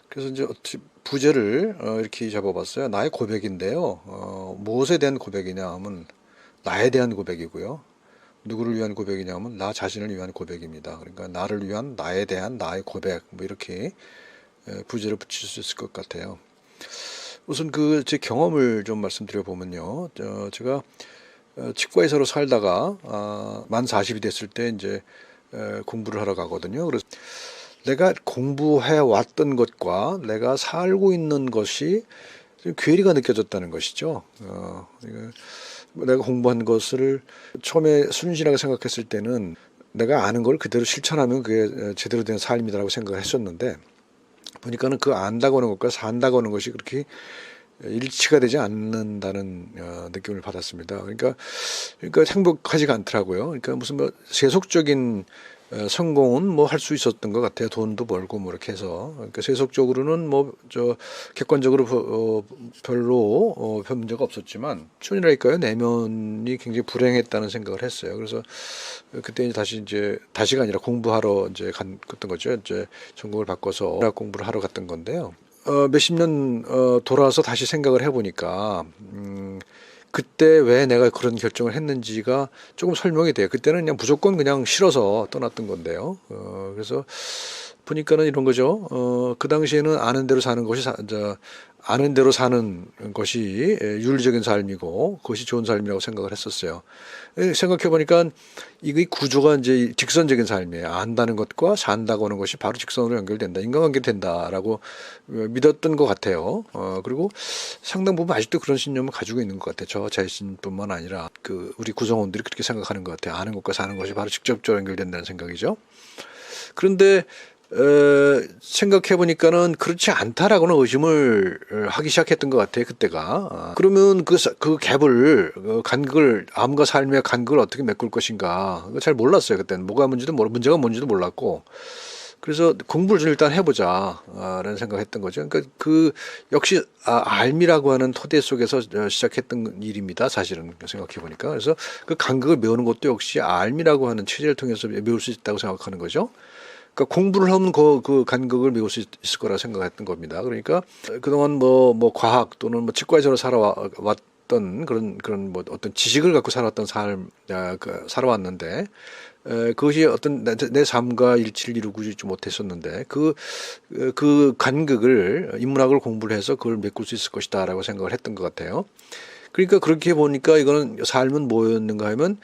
그래서 이제 부제를 이렇게 잡아봤어요. 나의 고백인데요. 무엇에 대한 고백이냐 하면 나에 대한 고백이고요. 누구를 위한 고백이냐 하면 나 자신을 위한 고백입니다. 그러니까 나를 위한 나에 대한 나의 고백, 뭐 이렇게 부제를 붙일 수 있을 것 같아요. 우선 그 제 경험을 좀 말씀드려 보면요. 제가 치과의사로 살다가 만 40이 됐을 때 이제 공부를 하러 가거든요. 그래서 내가 공부해 왔던 것과 내가 살고 있는 것이 좀 괴리가 느껴졌다는 것이죠. 내가 공부한 것을 처음에 순진하게 생각했을 때는 내가 아는 걸 그대로 실천하면 그게 제대로 된 삶이라고 생각을 했었는데, 보니까는 그 안다고 하는 것과 산다고 하는 것이 그렇게 일치가 되지 않는다는 느낌을 받았습니다. 그러니까 행복하지가 않더라고요. 그러니까 무슨 뭐 세속적인 성공은 뭐 할 수 있었던 것 같아요. 돈도 벌고 뭐 이렇게 해서. 그러니까 세속적으로는 뭐 객관적으로 별로 별 문제가 없었지만 촌이랄까요, 내면이 굉장히 불행했다는 생각을 했어요. 그래서 그때 다시가 아니라 공부하러 갔던 거죠. 전공을 바꿔서 대학 공부를 하러 갔던 건데요. 몇십 년 돌아와서 다시 생각을 해보니까 그때 왜 내가 그런 결정을 했는지가 조금 설명이 돼요. 그때는 그냥 무조건 그냥 싫어서 떠났던 건데요. 그래서 보니까는 이런 거죠. 그 당시에는 아는 대로 사는 것이 아는 대로 사는 것이 윤리적인 삶이고 그것이 좋은 삶이라고 생각을 했었어요. 생각해 보니까 이 구조가 이제 직선적인 삶이에요. 안다는 것과 산다고 하는 것이 바로 직선으로 연결된다, 인간관계로 된다라고 믿었던 것 같아요. 그리고 상당 부분 아직도 그런 신념을 가지고 있는 것 같아요. 저 자신뿐만 아니라 우리 구성원들이 그렇게 생각하는 것 같아요. 아는 것과 사는 것이 바로 직접적으로 연결된다는 생각이죠. 그런데 생각해 보니까는 그렇지 않다라고는 의심을 하기 시작했던 것 같아요. 그때가. 그러면 그 갭을, 간극을, 암과 삶의 간극을 어떻게 메꿀 것인가, 잘 몰랐어요. 그때는 뭐가 문제가 뭔지도 몰랐고. 그래서 공부를 좀 일단 해보자 라는 생각을 했던 거죠. 그러니까 역시 알미라고 하는 토대 속에서 시작했던 일입니다. 사실은 생각해 보니까. 그래서 그 간극을 메우는 것도 역시 알미라고 하는 체제를 통해서 메울 수 있다고 생각하는 거죠. 그러니까 공부를 하면 그 간극을 메울 수 있을 거라 생각했던 겁니다. 그러니까 그동안 뭐 과학 또는 뭐 치과에서 살아왔던 그런 뭐 어떤 지식을 갖고 살았던 살아왔는데, 그것이 어떤 내 삶과 일치를 이루지 못했었는데, 그 간극을 인문학을 공부를 해서 그걸 메꿀 수 있을 것이다라고 생각을 했던 것 같아요. 그러니까 그렇게 보니까 이거는 삶은 뭐였는가 하면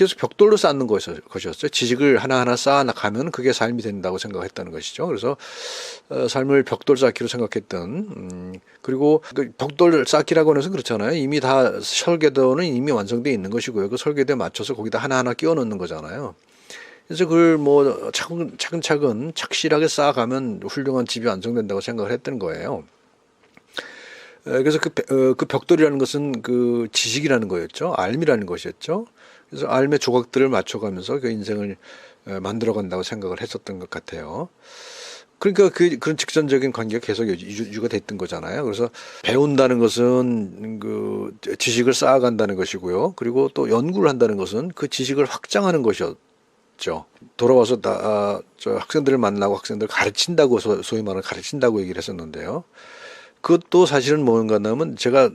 계속 벽돌로 쌓는 것이었어요. 지식을 하나하나 쌓아나가면 그게 삶이 된다고 생각했다는 것이죠. 그래서 삶을 벽돌 쌓기로 생각했던 그리고 그 벽돌 쌓기라고 해서 그렇잖아요. 이미 다 설계도는 이미 완성되어 있는 것이고요. 그 설계도에 맞춰서 거기다 하나하나 끼워 넣는 거잖아요. 그래서 그걸 뭐 차근차근 착실하게 쌓아가면 훌륭한 집이 완성된다고 생각을 했던 거예요. 그래서 그 벽돌이라는 것은 그 지식이라는 거였죠. 알미라는 것이었죠. 그래서 알의 조각들을 맞춰가면서 그 인생을 만들어간다고 생각을 했었던 것 같아요. 그러니까 그런 직선적인 관계가 계속 유지가 됐던 거잖아요. 그래서 배운다는 것은 그 지식을 쌓아간다는 것이고요. 그리고 또 연구를 한다는 것은 그 지식을 확장하는 것이었죠. 돌아와서 저 학생들을 만나고 학생들을 가르친다고 소위 말하는 가르친다고 얘기를 했었는데요. 그것도 사실은 뭔가 하면 제가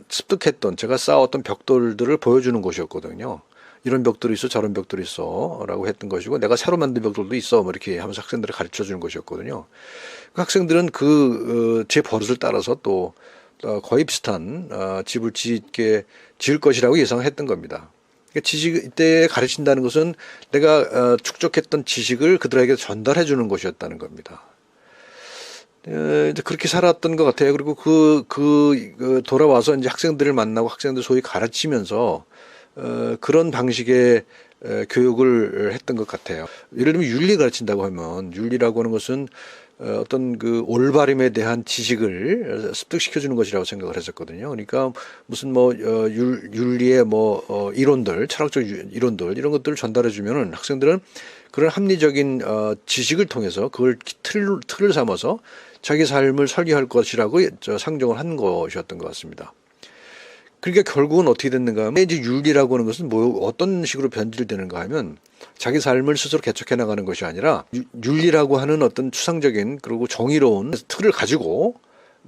제가 쌓아왔던 벽돌들을 보여주는 곳이었거든요. 이런 벽돌이 있어, 저런 벽돌이 있어 라고 했던 것이고, 내가 새로 만든 벽돌도 있어 뭐 이렇게 하면서 학생들을 가르쳐 주는 것이었거든요. 그 학생들은 제 버릇을 따라서 또 거의 비슷한 집을 지을 것이라고 예상했던 겁니다. 그러니까 이때 가르친다는 것은 내가 축적했던 지식을 그들에게 전달해 주는 것이었다는 겁니다. 이제 그렇게 살았던 것 같아요. 그리고 돌아와서 이제 학생들을 만나고 학생들 소위 가르치면서, 그런 방식의 교육을 했던 것 같아요. 예를 들면 윤리 가르친다고 하면, 윤리라고 하는 것은 어떤 그 올바름에 대한 지식을 습득시켜 주는 것이라고 생각을 했었거든요. 그러니까 무슨 윤리의 이론들, 철학적 이론들, 이런 것들을 전달해 주면은 학생들은 그런 합리적인 지식을 통해서 그걸 틀을 삼아서 자기 삶을 설계할 것이라고 상정을 한 것이었던 것 같습니다. 그러니까 결국은 어떻게 됐는가 하면 이제 윤리라고 하는 것은 어떤 식으로 변질되는가 하면 자기 삶을 스스로 개척해 나가는 것이 아니라 윤리라고 하는 어떤 추상적인 그리고 정의로운 틀을 가지고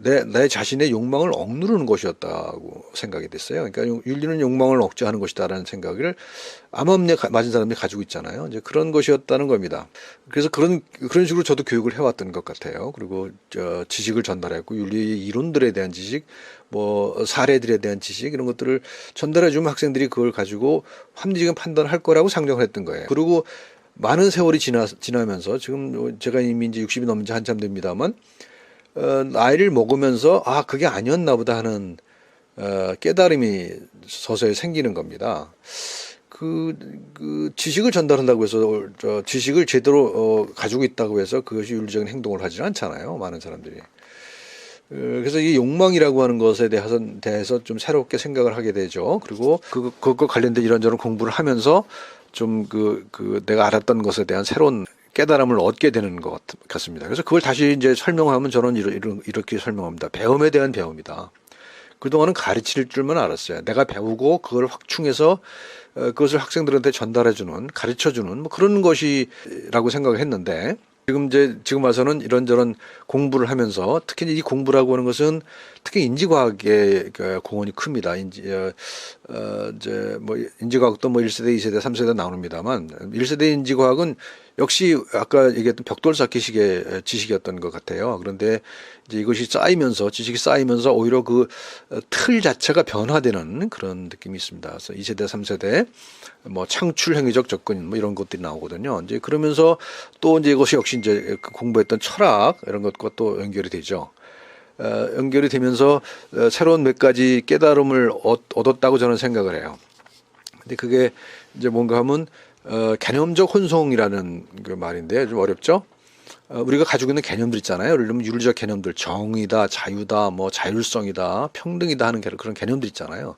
내 자신의 욕망을 억누르는 것이었다고 생각이 됐어요. 그러니까 윤리는 욕망을 억제하는 것이다라는 생각을 암암리에 맞은 사람이 가지고 있잖아요. 이제 그런 것이었다는 겁니다. 그래서 그런 식으로 저도 교육을 해왔던 것 같아요. 그리고 지식을 전달했고 윤리 이론들에 대한 지식, 사례들에 대한 지식 이런 것들을 전달해주면 학생들이 그걸 가지고 합리적인 판단을 할 거라고 상정을 했던 거예요. 그리고 많은 세월이 지나면서 지금 제가 이미 이제 60이 넘은 지 한참 됩니다만. 나이를 먹으면서 그게 아니었나 보다 하는 깨달음이 서서히 생기는 겁니다. 그 지식을 전달한다고 해서 지식을 제대로 가지고 있다고 해서 그것이 윤리적인 행동을 하지는 않잖아요. 많은 사람들이. 그래서 이 욕망이라고 하는 것에 대해서 좀 새롭게 생각을 하게 되죠. 그리고 그것과 관련된 이런저런 공부를 하면서 좀 내가 알았던 것에 대한 새로운 깨달음을 얻게 되는 것 같습니다. 그래서 그걸 다시 이제 설명하면 저는 이렇게 설명합니다. 배움에 대한 배움이다. 그동안은 가르칠 줄만 알았어요. 내가 배우고 그걸 확충해서 그것을 학생들한테 전달해주는, 가르쳐주는 그런 것이라고 생각을 했는데 지금 와서는 이런저런 공부를 하면서 특히 이 공부라고 하는 것은 특히 인지과학의 공헌이 큽니다. 인지과학도 1세대, 2세대, 3세대 나옵니다만 1세대 인지과학은 역시 아까 얘기했던 벽돌 쌓기식의 지식이었던 것 같아요. 그런데 이제 이것이 지식이 쌓이면서 오히려 그 틀 자체가 변화되는 그런 느낌이 있습니다. 그래서 2세대, 3세대 창출 행위적 접근 이런 것들이 나오거든요. 이제 그러면서 또 이제 이것이 역시 이제 공부했던 철학 이런 것과 또 연결이 되죠. 연결이 되면서 새로운 몇 가지 깨달음을 얻었다고 저는 생각을 해요. 근데 그게 이제 뭔가 하면 개념적 혼성이라는 그 말인데 좀 어렵죠. 우리가 가지고 있는 개념들 있잖아요. 예를 들면 윤리적 개념들, 정의다, 자유다, 자율성이다, 평등이다 하는 그런 개념들 있잖아요.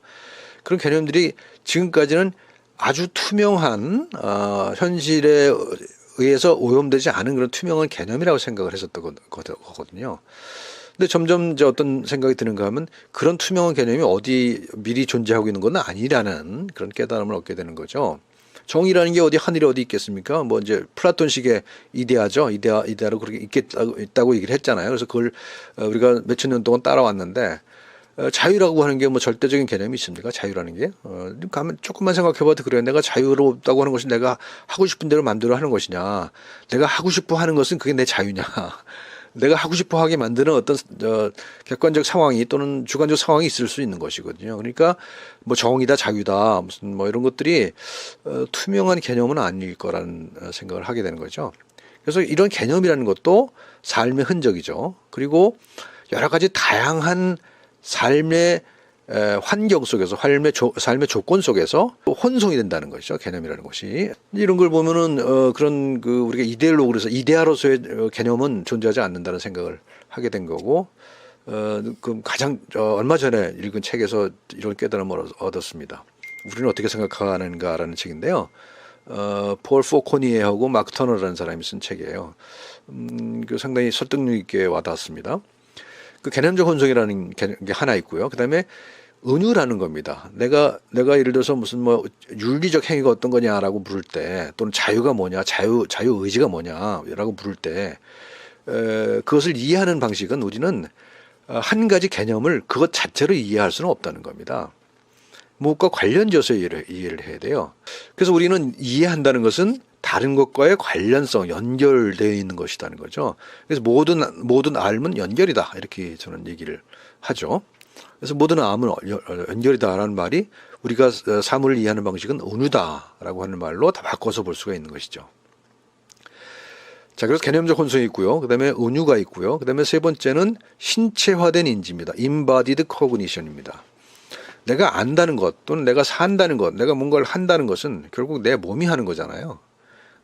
그런 개념들이 지금까지는 아주 투명한 현실에 의해서 오염되지 않은 그런 투명한 개념이라고 생각을 했었던 거거든요. 근데 점점 이제 어떤 생각이 드는가 하면 그런 투명한 개념이 어디 미리 존재하고 있는 건 아니라는 그런 깨달음을 얻게 되는 거죠. 정의라는 게 하늘에 어디 있겠습니까? 이제 플라톤식의 이데아죠. 이데아로 그렇게 있다고 얘기를 했잖아요. 그래서 그걸 우리가 몇천 년 동안 따라왔는데 자유라고 하는 게 절대적인 개념이 있습니까? 자유라는 게? 조금만 생각해봐도 그래요. 내가 자유롭다고 하는 것이 내가 하고 싶은 대로 마음대로 하는 것이냐. 내가 하고 싶어 하는 것은 그게 내 자유냐. 내가 하고 싶어 하게 만드는 어떤 객관적 상황이 또는 주관적 상황이 있을 수 있는 것이거든요. 그러니까 뭐 정의다, 자유다, 무슨 뭐 이런 것들이 투명한 개념은 아닐 거라는 생각을 하게 되는 거죠. 그래서 이런 개념이라는 것도 삶의 흔적이죠. 그리고 여러 가지 다양한 삶의 환경 속에서 삶의 조건 속에서 또 혼성이 된다는 것이죠. 개념이라는 것이 이런 걸 보면은 그런 그 우리가 이데올로 그래서 이데아로서의 개념은 존재하지 않는다는 생각을 하게 된 거고 그 가장 얼마 전에 읽은 책에서 이런 깨달음을 얻었습니다. 우리는 어떻게 생각하는가라는 책인데요. 폴 포코니에하고 마크 터너라는 사람이 쓴 책이에요. 그 상당히 설득력 있게 와닿았습니다. 그 개념적 혼성이라는 게 하나 있고요. 그다음에 은유라는 겁니다. 내가 예를 들어서 무슨 뭐 윤리적 행위가 어떤 거냐라고 물을 때 또는 자유가 뭐냐, 자유 의지가 뭐냐라고 물을 때 그것을 이해하는 방식은 우리는 한 가지 개념을 그것 자체로 이해할 수는 없다는 겁니다. 무엇과 관련지어서 이해를 해야 돼요. 그래서 우리는 이해한다는 것은 다른 것과의 관련성, 연결되어 있는 것이라는 거죠. 그래서 모든 알은 연결이다. 이렇게 저는 얘기를 하죠. 그래서 모든 암은 연결이다라는 말이 우리가 사물을 이해하는 방식은 은유다라고 하는 말로 다 바꿔서 볼 수가 있는 것이죠. 자, 그래서 개념적 혼성이 있고요. 그 다음에 은유가 있고요. 그 다음에 세 번째는 신체화된 인지입니다. Embodied Cognition입니다. 내가 안다는 것 또는 내가 산다는 것, 내가 뭔가를 한다는 것은 결국 내 몸이 하는 거잖아요.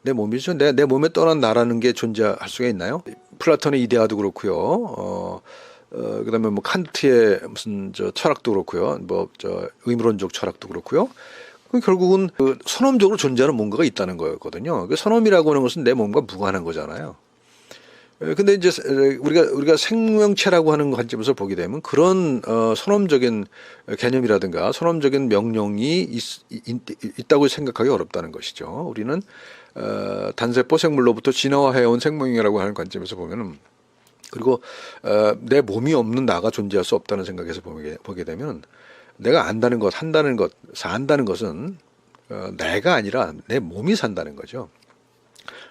내 몸이죠. 내 몸에 떠난 나라는 게 존재할 수가 있나요? 플라톤의 이데아도 그렇고요. 그다음에 뭐 칸트의 무슨 철학도 그렇고요. 뭐 의무론적 철학도 그렇고요. 결국은 그 선험적으로 존재하는 뭔가가 있다는 거였거든요. 그 선험이라고 하는 것은 내 몸과 무관한 거잖아요. 근데 이제 우리가 생명체라고 하는 관점에서 보게 되면 그런 선험적인 개념이라든가 선험적인 명령이 있다고 생각하기 어렵다는 것이죠. 우리는 단세포 생물로부터 진화해온 생명이라고 하는 관점에서 보면은 그리고 내 몸이 없는 나가 존재할 수 없다는 생각에서 보게 되면 내가 안다는 것, 한다는 것, 산다는 것은 내가 아니라 내 몸이 산다는 거죠.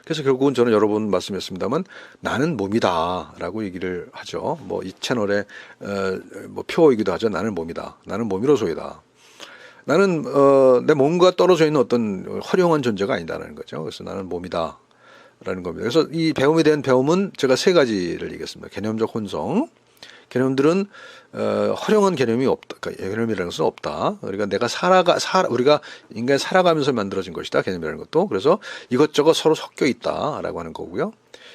그래서 결국은 저는 여러 번 말씀했습니다만 나는 몸이다라고 얘기를 하죠. 뭐 이 채널의 뭐 표이기도 하죠. 나는 몸이다. 나는 몸이로소이다. 나는 내 몸과 떨어져 있는 어떤 허령한 존재가 아니다라는 거죠. 그래서 나는 몸이다라는 겁니다. 그래서 이 배움에 대한 배움은 제가 세 가지를 얘기했습니다. 개념적 혼성. 개념들은 허령한 개념이 없다. 그러니까 개념이라는 것은 없다. 그러니까 우리가 인간이 살아가면서 만들어진 것이다. 개념이라는 것도. 그래서 이것저것 서로 섞여 있다라고 하는 거고요.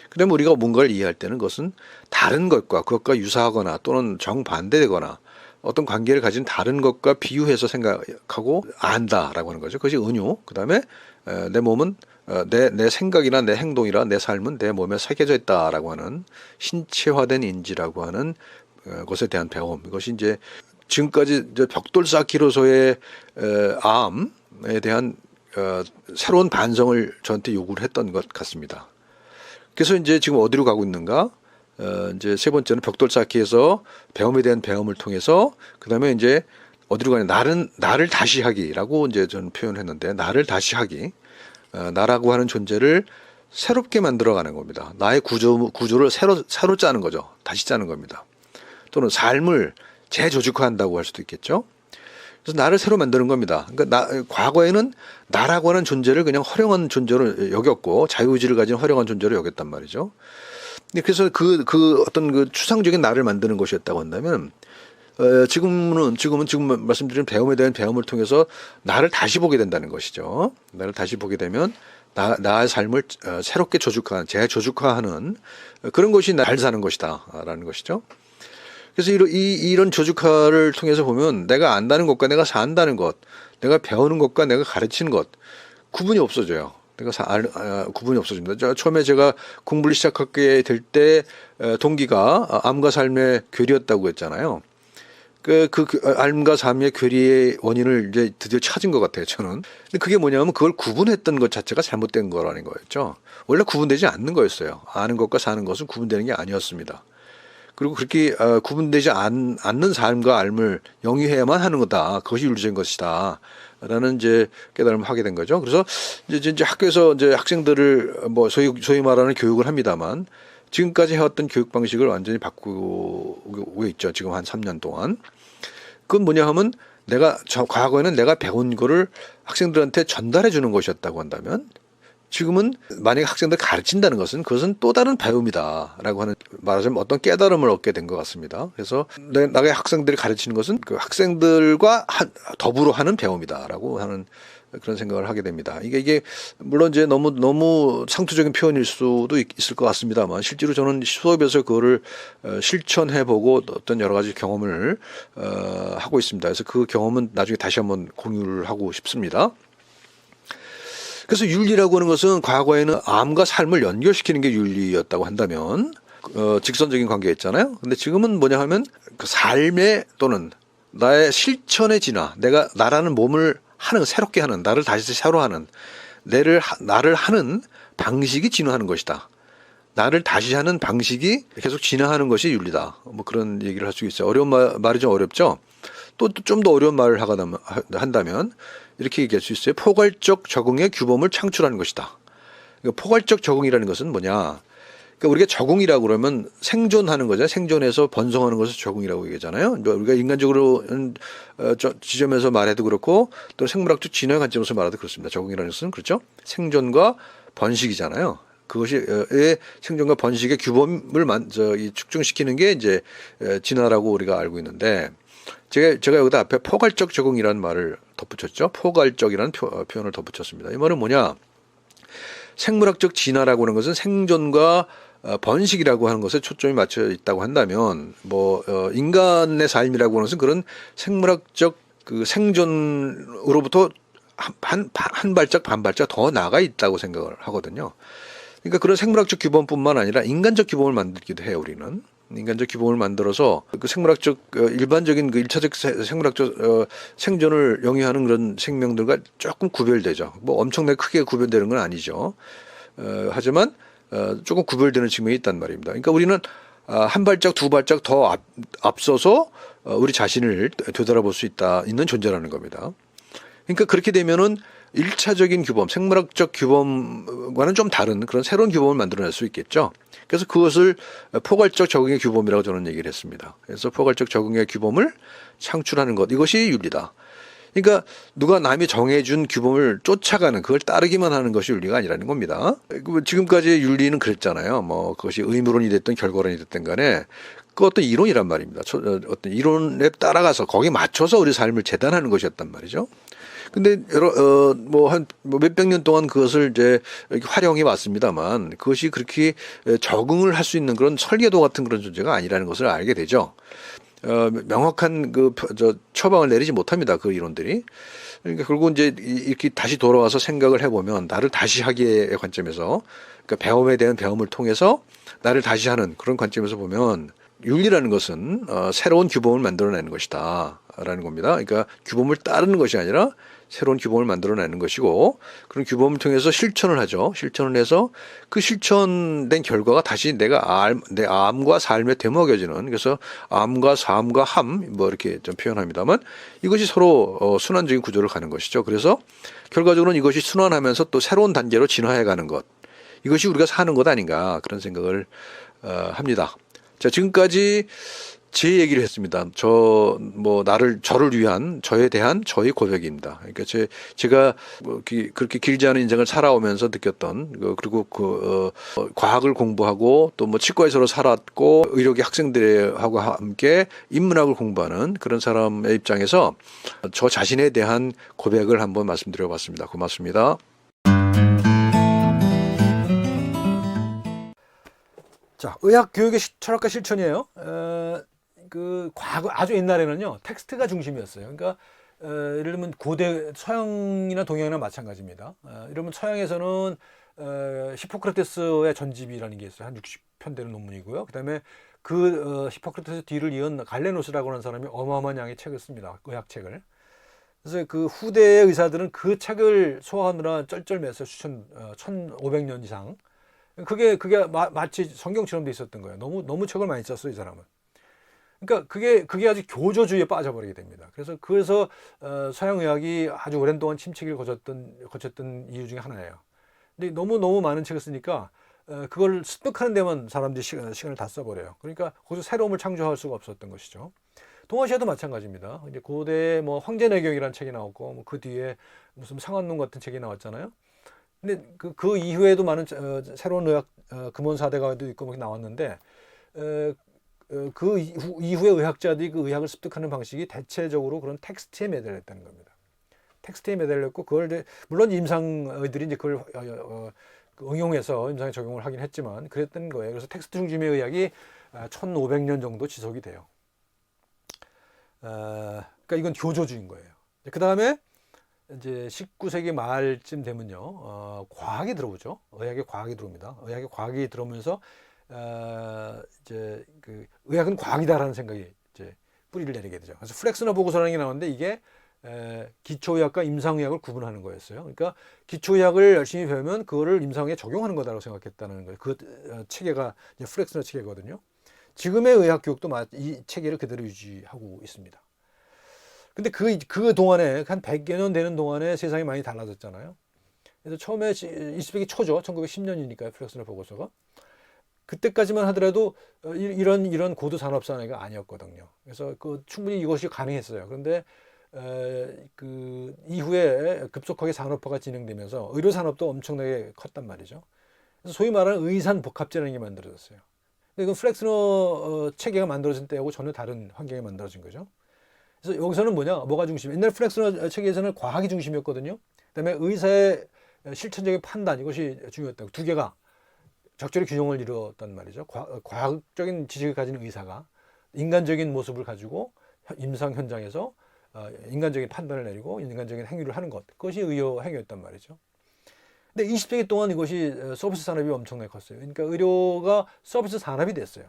그다음에 우리가 뭔가를 이해할 때는 그것은 다른 것과 그것과 유사하거나 또는 정반대되거나 어떤 관계를 가진 다른 것과 비유해서 생각하고 안다라고 하는 거죠. 그것이 은유. 그다음에 내 몸은 내 생각이나 내 행동이나 내 삶은 내 몸에 새겨져 있다라고 하는 신체화된 인지라고 하는 것에 대한 배움. 이것이 이제 지금까지 벽돌 쌓기로서의 암에 대한 새로운 반성을 저한테 요구를 했던 것 같습니다. 그래서 이제 지금 어디로 가고 있는가? 이제 세 번째는 벽돌 쌓기에서 배움에 대한 배움을 통해서 그다음에 이제 어디로 가냐? 나를 다시 하기라고 이제 저는 표현했는데 나를 다시 하기. 나라고 하는 존재를 새롭게 만들어가는 겁니다. 나의 구조를 새로 짜는 거죠. 다시 짜는 겁니다. 또는 삶을 재조직화한다고 할 수도 있겠죠. 그래서 나를 새로 만드는 겁니다. 그러니까 과거에는 나라고 하는 존재를 그냥 허령한 존재로 여겼고 자유의지를 가진 허령한 존재로 여겼단 말이죠. 그래서 그 어떤 그 추상적인 나를 만드는 것이었다고 한다면 지금은 말씀드린 배움에 대한 배움을 통해서 나를 다시 보게 된다는 것이죠. 나를 다시 보게 되면 나의 삶을 새롭게 재조직화하는 그런 것이 잘 사는 것이다라는 것이죠. 그래서 이런 조직화를 통해서 보면 내가 안다는 것과 내가 산다는 것, 내가 배우는 것과 내가 가르치는 것 구분이 없어져요. 구분이 없어집니다. 처음에 제가 공부를 시작하게 될 때 동기가 암과 삶의 괴리였다고 했잖아요. 그 삶과 삶의 괴리의 원인을 이제 드디어 찾은 것 같아요, 저는. 근데 그게 뭐냐면 그걸 구분했던 것 자체가 잘못된 거라는 거였죠. 원래 구분되지 않는 거였어요. 아는 것과 사는 것은 구분되는 게 아니었습니다. 그리고 그렇게 구분되지 않는 삶과 삶을 영위해야만 하는 거다. 그것이 윤리적인 것이다. 라는 이제 깨달음을 하게 된 거죠. 그래서 이제 학교에서 이제 학생들을 뭐 소위 말하는 교육을 합니다만 지금까지 해왔던 교육 방식을 완전히 바꾸고 있죠. 지금 한 3년 동안. 그건 뭐냐 하면 과거에는 내가 배운 거를 학생들한테 전달해 주는 것이었다고 한다면 지금은 만약에 학생들 가르친다는 것은 그것은 또 다른 배움이다라고 하는, 말하자면 어떤 깨달음을 얻게 된 것 같습니다. 그래서 나의 학생들이 가르치는 것은 그 학생들과 더불어 하는 배움이다라고 하는 그런 생각을 하게 됩니다. 이게 물론 이제 너무 상투적인 표현일 수도 있을 것 같습니다만 실제로 저는 수업에서 그거를 실천해보고 어떤 여러 가지 경험을 하고 있습니다. 그래서 그 경험은 나중에 다시 한번 공유를 하고 싶습니다. 그래서 윤리라고 하는 것은 과거에는 암과 삶을 연결시키는 게 윤리였다고 한다면 직선적인 관계였잖아요. 근데 지금은 뭐냐 하면 그 삶의 또는 나의 실천의 진화, 나라는 몸을 새롭게 하는, 나를 다시 새로 하는, 나를 하는 방식이 진화하는 것이다. 나를 다시 하는 방식이 계속 진화하는 것이 윤리다. 뭐 그런 얘기를 할 수 있어요. 어려운 말이 좀 어렵죠. 또 좀 더 어려운 말을 한다면 이렇게 얘기할 수 있어요. 포괄적 적응의 규범을 창출하는 것이다. 그러니까 포괄적 적응이라는 것은 뭐냐? 그러니까 우리가 적응이라고 그러면 생존하는 거잖아요. 생존해서 번성하는 것을 적응이라고 얘기하잖아요. 우리가 인간적으로 지점에서 말해도 그렇고 또 생물학적 진화의 관점에서 말해도 그렇습니다. 적응이라는 것은 그렇죠. 생존과 번식이잖아요. 그것이 생존과 번식의 규범을 축적시키는 게 이제 진화라고 우리가 알고 있는데, 제가 여기다 앞에 포괄적 적응이라는 말을 덧붙였죠. 포괄적이라는 표현을 덧붙였습니다. 이 말은 뭐냐? 생물학적 진화라고 하는 것은 생존과 번식이라고 하는 것에 초점이 맞춰 있다고 한다면, 인간의 삶이라고 하는 것은 그런 생물학적 그 생존으로부터 한 발짝 반 발짝 더 나가 있다고 생각을 하거든요. 그러니까 그런 생물학적 규범뿐만 아니라 인간적 규범을 만들기도 해요. 우리는 인간적 규범을 만들어서 그 생물학적 일반적인 그 1차적 생물학적 생존을 영위하는 그런 생명들과 조금 구별되죠. 뭐 엄청나게 크게 구별되는 건 아니죠. 하지만 조금 구별되는 측면이 있단 말입니다. 그러니까 우리는 한 발짝 두 발짝 더 앞서서 우리 자신을 되돌아볼 수 있는 존재라는 겁니다. 그러니까 그렇게 되면은 1차적인 규범, 생물학적 규범과는 좀 다른 그런 새로운 규범을 만들어낼 수 있겠죠. 그래서 그것을 포괄적 적응의 규범이라고 저는 얘기를 했습니다. 그래서 포괄적 적응의 규범을 창출하는 것, 이것이 윤리다. 그러니까 누가 남이 정해준 규범을 쫓아가는, 그걸 따르기만 하는 것이 윤리가 아니라는 겁니다. 지금까지의 윤리는 그랬잖아요. 그것이 의무론이 됐든 결과론이 됐든 간에 그 어떤 이론이란 말입니다. 어떤 이론에 따라가서 거기에 맞춰서 우리 삶을 재단하는 것이었단 말이죠. 근데 몇백 년 동안 그것을 이제 활용해 왔습니다만 그것이 그렇게 적응을 할 수 있는 그런 설계도 같은 그런 존재가 아니라는 것을 알게 되죠. 명확한 처방을 내리지 못합니다. 그 이론들이. 그러니까 결국 이제 이렇게 다시 돌아와서 생각을 해보면 나를 다시 하기의 관점에서, 그러니까 배움에 대한 배움을 통해서 나를 다시 하는 그런 관점에서 보면 윤리라는 것은 새로운 규범을 만들어내는 것이다 라는 겁니다. 그러니까 규범을 따르는 것이 아니라 새로운 규범을 만들어내는 것이고, 그런 규범을 통해서 실천을 하죠. 실천을 해서 그 실천된 결과가 다시 내 암과 삶에 되먹여지는, 그래서 암과 삶과 함, 이렇게 좀 표현합니다만 이것이 서로 순환적인 구조를 가는 것이죠. 그래서 결과적으로는 이것이 순환하면서 또 새로운 단계로 진화해 가는 것, 이것이 우리가 사는 것 아닌가, 그런 생각을 합니다. 자, 지금까지 제 얘기를 했습니다. 저를 위한, 저에 대한 저의 고백입니다. 그러니까 제가 그렇게 길지 않은 인생을 살아오면서 느꼈던, 그리고 과학을 공부하고 또 치과에서 살았고 의료계 학생들하고 함께 인문학을 공부하는 그런 사람의 입장에서 저 자신에 대한 고백을 한번 말씀드려 봤습니다. 고맙습니다. 자, 의학 교육의 철학과 실천이에요. 과거 아주 옛날에는요 텍스트가 중심이었어요. 그러니까 예를 들면 고대 서양이나 동양이나 마찬가지입니다. 이러면 서양에서는 히포크라테스의 전집이라는 게 있어요. 한 60편 되는 논문이고요. 그다음에 히포크라테스 뒤를 이은 갈레노스라고 하는 사람이 어마어마한 양의 책을 씁니다. 의학책을. 그래서 그 후대의 의사들은 그 책을 소화하느라 쩔쩔맸어요. 1500년 이상. 그게 마치 성경처럼 돼 있었던 거예요. 너무 책을 많이 썼어요, 이 사람은. 그러니까 그게 아주 교조주의에 빠져버리게 됩니다. 그래서 서양 의학이 아주 오랜 동안 침체기를 거쳤던 이유 중에 하나예요. 근데 너무 많은 책을 쓰니까 그걸 습득하는 데만 사람들이 시간을 다 써버려요. 그러니까 거기서 새로움을 창조할 수가 없었던 것이죠. 동아시아도 마찬가지입니다. 이제 고대 뭐 황제내경이라는 책이 나왔고 뭐 그 뒤에 무슨 상한론 같은 책이 나왔잖아요. 근데 그 이후에도 많은 새로운 의학 금원사대가도 있고 뭐 나왔는데 그 이후에 의학자들이 그 의학을 습득하는 방식이 대체적으로 그런 텍스트에 매달렸다는 겁니다. 텍스트에 매달렸고 그걸 이제 물론 임상의들이 이제 그걸 응용해서 임상에 적용을 하긴 했지만 그랬던 거예요. 그래서 텍스트 중심의 의학이 1500년 정도 지속이 돼요. 그러니까 이건 교조주의인 거예요. 그 다음에 이제 19세기 말쯤 되면요, 과학이 들어오죠. 의학의 과학이 들어옵니다. 의학의 과학이 들어오면서 이제 그 의학은 과학이다라는 생각이 이제 뿌리를 내리게 되죠. 그래서 플렉스너 보고서라는 게 나오는데 이게 기초의학과 임상의학을 구분하는 거였어요. 그러니까 기초의학을 열심히 배우면 그거를 임상에 적용하는 거다라고 생각했다는 거예요. 그 체계가 이제 플렉스너 체계거든요. 지금의 의학 교육도 이 체계를 그대로 유지하고 있습니다. 근데 그 동안에 한 100여 년 되는 동안에 세상이 많이 달라졌잖아요. 그래서 처음에 20세기 초죠. 1910년이니까요. 플렉스너 보고서가. 그때까지만 하더라도 이런 고도 산업 사회가 아니었거든요. 그래서 충분히 이것이 가능했어요. 그런데 그 이후에 급속하게 산업화가 진행되면서 의료 산업도 엄청나게 컸단 말이죠. 그래서 소위 말하는 의산복합제라는 게 만들어졌어요. 이건 플렉스너 체계가 만들어진 때하고 전혀 다른 환경이 만들어진 거죠. 그래서 여기서는 뭐가 중심? 옛날 플렉스너 체계에서는 과학이 중심이었거든요. 그다음에 의사의 실천적인 판단 이것이 중요했다고 두 개가 적절히 균형을 이루었단 말이죠. 과학적인 지식을 가진 의사가 인간적인 모습을 가지고 임상 현장에서 인간적인 판단을 내리고 인간적인 행위를 하는 것 그것이 의료 행위였단 말이죠. 근데 20세기 동안 이것이 서비스 산업이 엄청나게 컸어요. 그러니까 의료가 서비스 산업이 됐어요.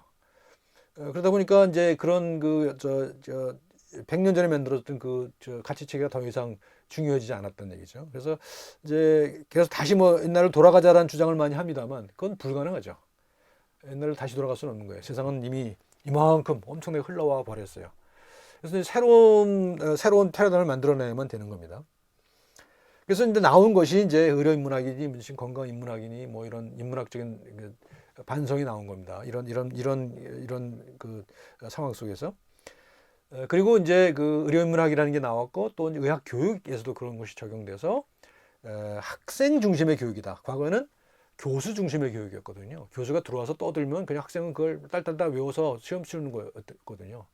그러다 보니까 이제 그런 100년 전에 만들어졌던 가치 체계가 더 이상 중요해지지 않았다는 얘기죠. 그래서 이제 계속 다시 뭐 옛날로 돌아가자라는 주장을 많이 합니다만 그건 불가능하죠. 옛날로 다시 돌아갈 수는 없는 거예요. 세상은 이미 이만큼 엄청나게 흘러와 버렸어요. 그래서 이제 새로운 패러다임을 만들어내야만 되는 겁니다. 그래서 이제 나온 것이 이제 의료인문학이니 무슨 건강인문학이니 뭐 이런 인문학적인 반성이 나온 겁니다. 이런 그 상황 속에서. 그리고 이제 그 의료인문학이라는 게 나왔고 또 의학 교육에서도 그런 것이 적용돼서 학생 중심의 교육이다. 과거에는 교수 중심의 교육이었거든요. 교수가 들어와서 떠들면 그냥 학생은 그걸 딸딸딸 외워서 시험 치르는 거였거든요.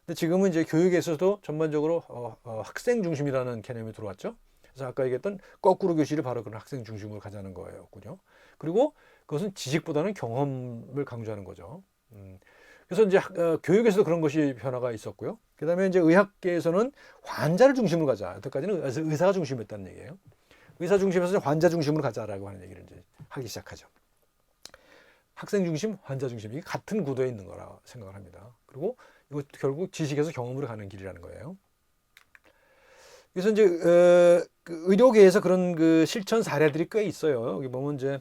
근데 지금은 이제 교육에서도 전반적으로 학생 중심이라는 개념이 들어왔죠. 그래서 아까 얘기했던 거꾸로 교실이 바로 그런 학생 중심으로 가자는 거였군요. 그리고 그것은 지식보다는 경험을 강조하는 거죠. 그래서 이제 교육에서도 그런 것이 변화가 있었고요. 그다음에 이제 의학계에서는 환자를 중심으로 가자. 여태까지는 의사가 중심이었다는 얘기예요. 의사 중심에서 환자 중심으로 가자라고 하는 얘기를 이제 하기 시작하죠. 학생 중심, 환자 중심 이게 같은 구도에 있는 거라 생각을 합니다. 그리고 이것 결국 지식에서 경험으로 가는 길이라는 거예요. 그래서 이제 의료계에서 그런 그 실천 사례들이 꽤 있어요. 여기 보면 이제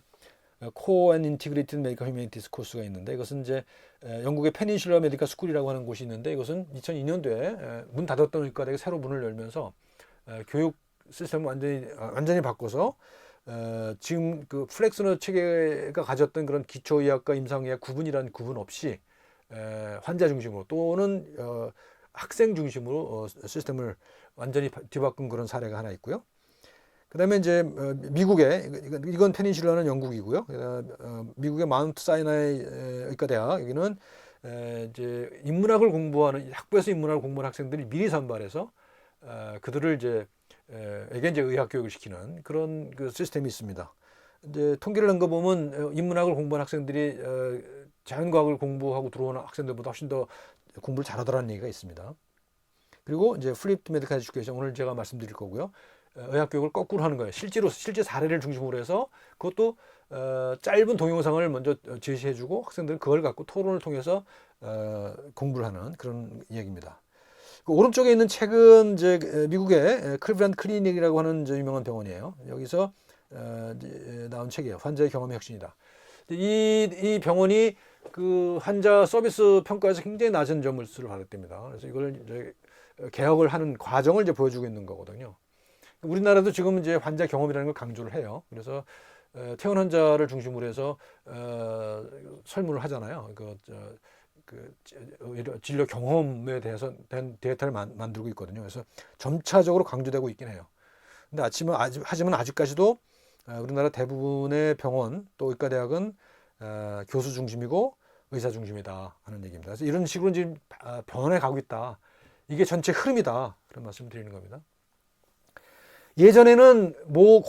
Core and Integrated Medical Humanities 코스가 있는데 이것은 이제 영국의 페닌슐라 메디컬 스쿨이라고 하는 곳이 있는데 이것은 2002년도에 문 닫았던 의과대가 새로 문을 열면서 교육 시스템을 완전히 바꿔서 지금 그 플렉스너 체계가 가졌던 그런 기초의학과 임상의학 구분 없이 환자 중심으로 또는 학생 중심으로 시스템을 완전히 뒤바꾼 그런 사례가 하나 있고요. 그다음에 이제 미국의 이건 페닌슐라는 영국이고요. 미국의 마운트 사이나이 의과대학 여기는 이제 인문학을 공부하는 학부에서 인문학을 공부하는 학생들이 미리 선발해서 그들을 이제 의학 교육을 시키는 그런 그 시스템이 있습니다. 이제 통계를 낸 거 보면 인문학을 공부하는 학생들이 자연과학을 공부하고 들어오는 학생들보다 훨씬 더 공부를 잘하더라는 얘기가 있습니다. 그리고 이제 플립드 메디컬 에듀케이션 오늘 제가 말씀드릴 거고요. 의학 교육을 거꾸로 하는 거예요. 실제 사례를 중심으로 해서 그것도 짧은 동영상을 먼저 제시해주고 학생들은 그걸 갖고 토론을 통해서 공부를 하는 그런 이야기입니다. 그 오른쪽에 있는 책은 이제 미국의 클리블랜드 클리닉이라고 하는 이제 유명한 병원이에요. 여기서 나온 책이에요. 환자의 경험의 혁신이다. 이 병원이 그 환자 서비스 평가에서 굉장히 낮은 점수를 받았답니다. 그래서 이걸 이제 개혁을 하는 과정을 이제 보여주고 있는 거거든요. 우리나라도 지금 이제 환자 경험이라는 걸 강조를 해요. 그래서 퇴원 환자를 중심으로 해서 설문을 하잖아요. 진료 경험에 대해서 된 데이터를 만들고 있거든요. 그래서 점차적으로 강조되고 있긴 해요. 근데 하지만 아직까지도 우리나라 대부분의 병원 또 의과대학은 교수 중심이고 의사 중심이다 하는 얘기입니다. 그래서 이런 식으로 지금 변해 가고 있다. 이게 전체 흐름이다. 그런 말씀 드리는 겁니다. 예전에는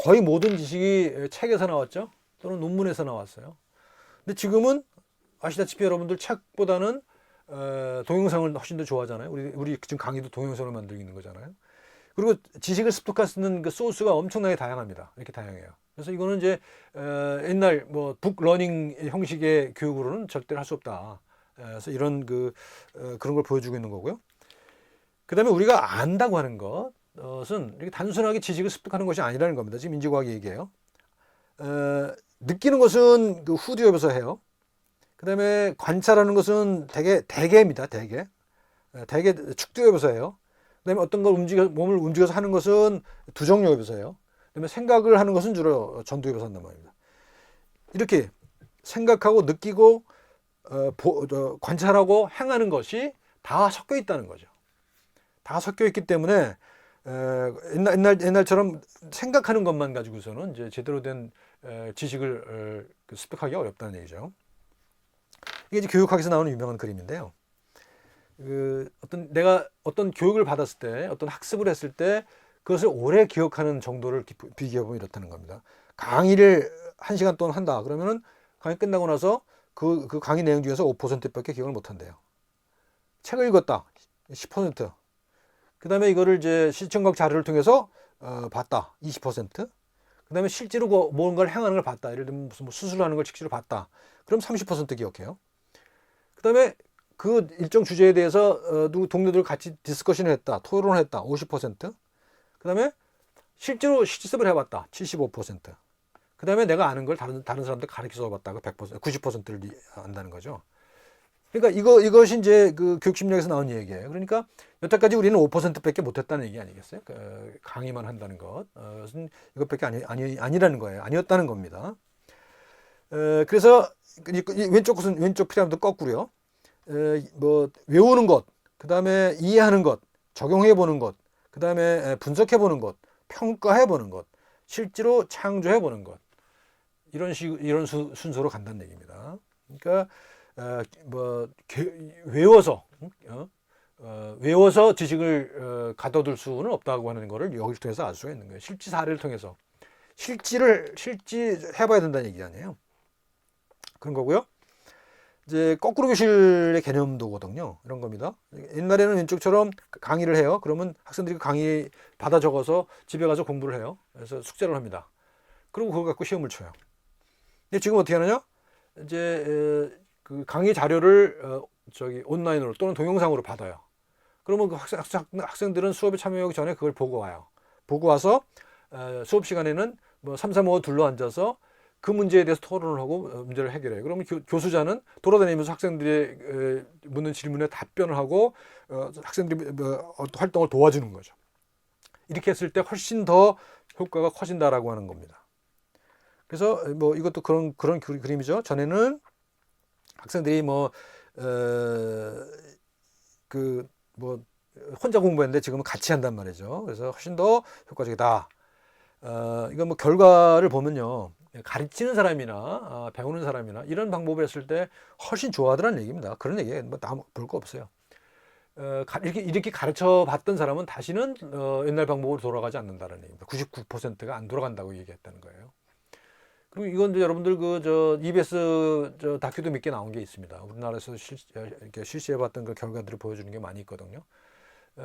거의 모든 지식이 책에서 나왔죠. 또는 논문에서 나왔어요. 근데 지금은 아시다시피 여러분들 책보다는 동영상을 훨씬 더 좋아하잖아요. 우리 지금 강의도 동영상으로 만들고 있는 거잖아요. 그리고 지식을 습득할 수 있는 그 소스가 엄청나게 다양합니다. 이렇게 다양해요. 그래서 이거는 이제 옛날 북러닝 형식의 교육으로는 절대로 할 수 없다. 그래서 이런 그런 걸 보여주고 있는 거고요. 그다음에 우리가 안다고 하는 것은 이렇게 단순하게 지식을 습득하는 것이 아니라는 겁니다. 지금 인지과학이 얘기해요. 느끼는 것은 그 후두엽에서 해요. 그다음에 관찰하는 것은 대개입니다. 대개 축두엽에서 해요. 그다음에 어떤 걸 몸을 움직여서 하는 것은 두정엽에서 해요. 그다음에 생각을 하는 것은 주로 전두엽에서 한단 말입니다. 이렇게 생각하고 느끼고 관찰하고 행하는 것이 다 섞여 있다는 거죠. 다 섞여 있기 때문에 옛날처럼 생각하는 것만 가지고서는 이제 제대로 된 지식을 습득하기가 어렵다는 얘기죠. 이게 이제 교육학에서 나오는 유명한 그림인데요. 내가 어떤 교육을 받았을 때, 어떤 학습을 했을 때 그것을 오래 기억하는 정도를 비교해 보면 이렇다는 겁니다. 강의를 1시간 동안 한다. 그러면은 강의 끝나고 나서 그 강의 내용 중에서 5%밖에 기억을 못 한대요. 책을 읽었다. 10%. 그 다음에 이거를 이제 시청각 자료를 통해서 봤다. 20%. 그 다음에 실제로 뭔가를 행하는 걸 봤다. 예를 들면 무슨 수술하는 걸 실제로 봤다. 그럼 30% 기억해요. 그 다음에 그 일정 주제에 대해서 동료들 같이 디스커션을 했다. 토론을 했다. 50%. 그 다음에 실제로 실습을 해봤다. 75%. 그 다음에 내가 아는 걸 다른 사람들 가르쳐서 봤다가 100%, 90%를 안다는 거죠. 그러니까 이것이 이제 그 교육심리학에서 나온 얘기예요. 그러니까 여태까지 우리는 5%밖에 못했다는 얘기 아니겠어요? 강의만 한다는 것. 그것은 이것밖에 아니라는 거예요. 아니었다는 겁니다. 그래서 왼쪽 피라미드 거꾸로요. 외우는 것, 그 다음에 이해하는 것, 적용해 보는 것, 그 다음에 분석해 보는 것, 평가해 보는 것, 실제로 창조해 보는 것. 이런 순서로 간다는 얘기입니다. 그러니까 외워서 지식을 가둬둘 수는 없다고 하는 것을 여기를 통해서 알 수가 있는 거예요. 실제 사례를 통해서 실제 해봐야 된다는 얘기 아니에요. 그런 거고요. 이제 거꾸로 교실의 개념도거든요. 이런 겁니다. 옛날에는 왼쪽처럼 강의를 해요. 그러면 학생들이 강의 받아 적어서 집에 가서 공부를 해요. 그래서 숙제를 합니다. 그리고 그걸 갖고 시험을 쳐요. 근데 지금 어떻게 하느냐? 이제 그 강의 자료를 온라인으로 또는 동영상으로 받아요. 그러면 그 학생들은 수업에 참여하기 전에 그걸 보고 와요. 보고 와서 수업 시간에는 3, 4, 5 둘러앉아서 그 문제에 대해서 토론을 하고 문제를 해결해요. 그러면 교수자는 돌아다니면서 학생들이 묻는 질문에 답변을 하고 학생들이 활동을 도와주는 거죠. 이렇게 했을 때 훨씬 더 효과가 커진다라고 하는 겁니다. 그래서 이것도 그런 그림이죠. 전에는 학생들이 혼자 공부했는데 지금은 같이 한단 말이죠. 그래서 훨씬 더 효과적이다. 이거 결과를 보면요. 가르치는 사람이나 배우는 사람이나 이런 방법을 했을 때 훨씬 좋아하더라는 얘기입니다. 그런 얘기에 볼 거 없어요. 이렇게 가르쳐 봤던 사람은 다시는 옛날 방법으로 돌아가지 않는다는 얘기입니다. 99%가 안 돌아간다고 얘기했다는 거예요. 그리고 이건 여러분들 EBS 다큐도 몇 개 나온 게 있습니다. 우리나라에서 이렇게 실시해봤던 그 결과들을 보여주는 게 많이 있거든요.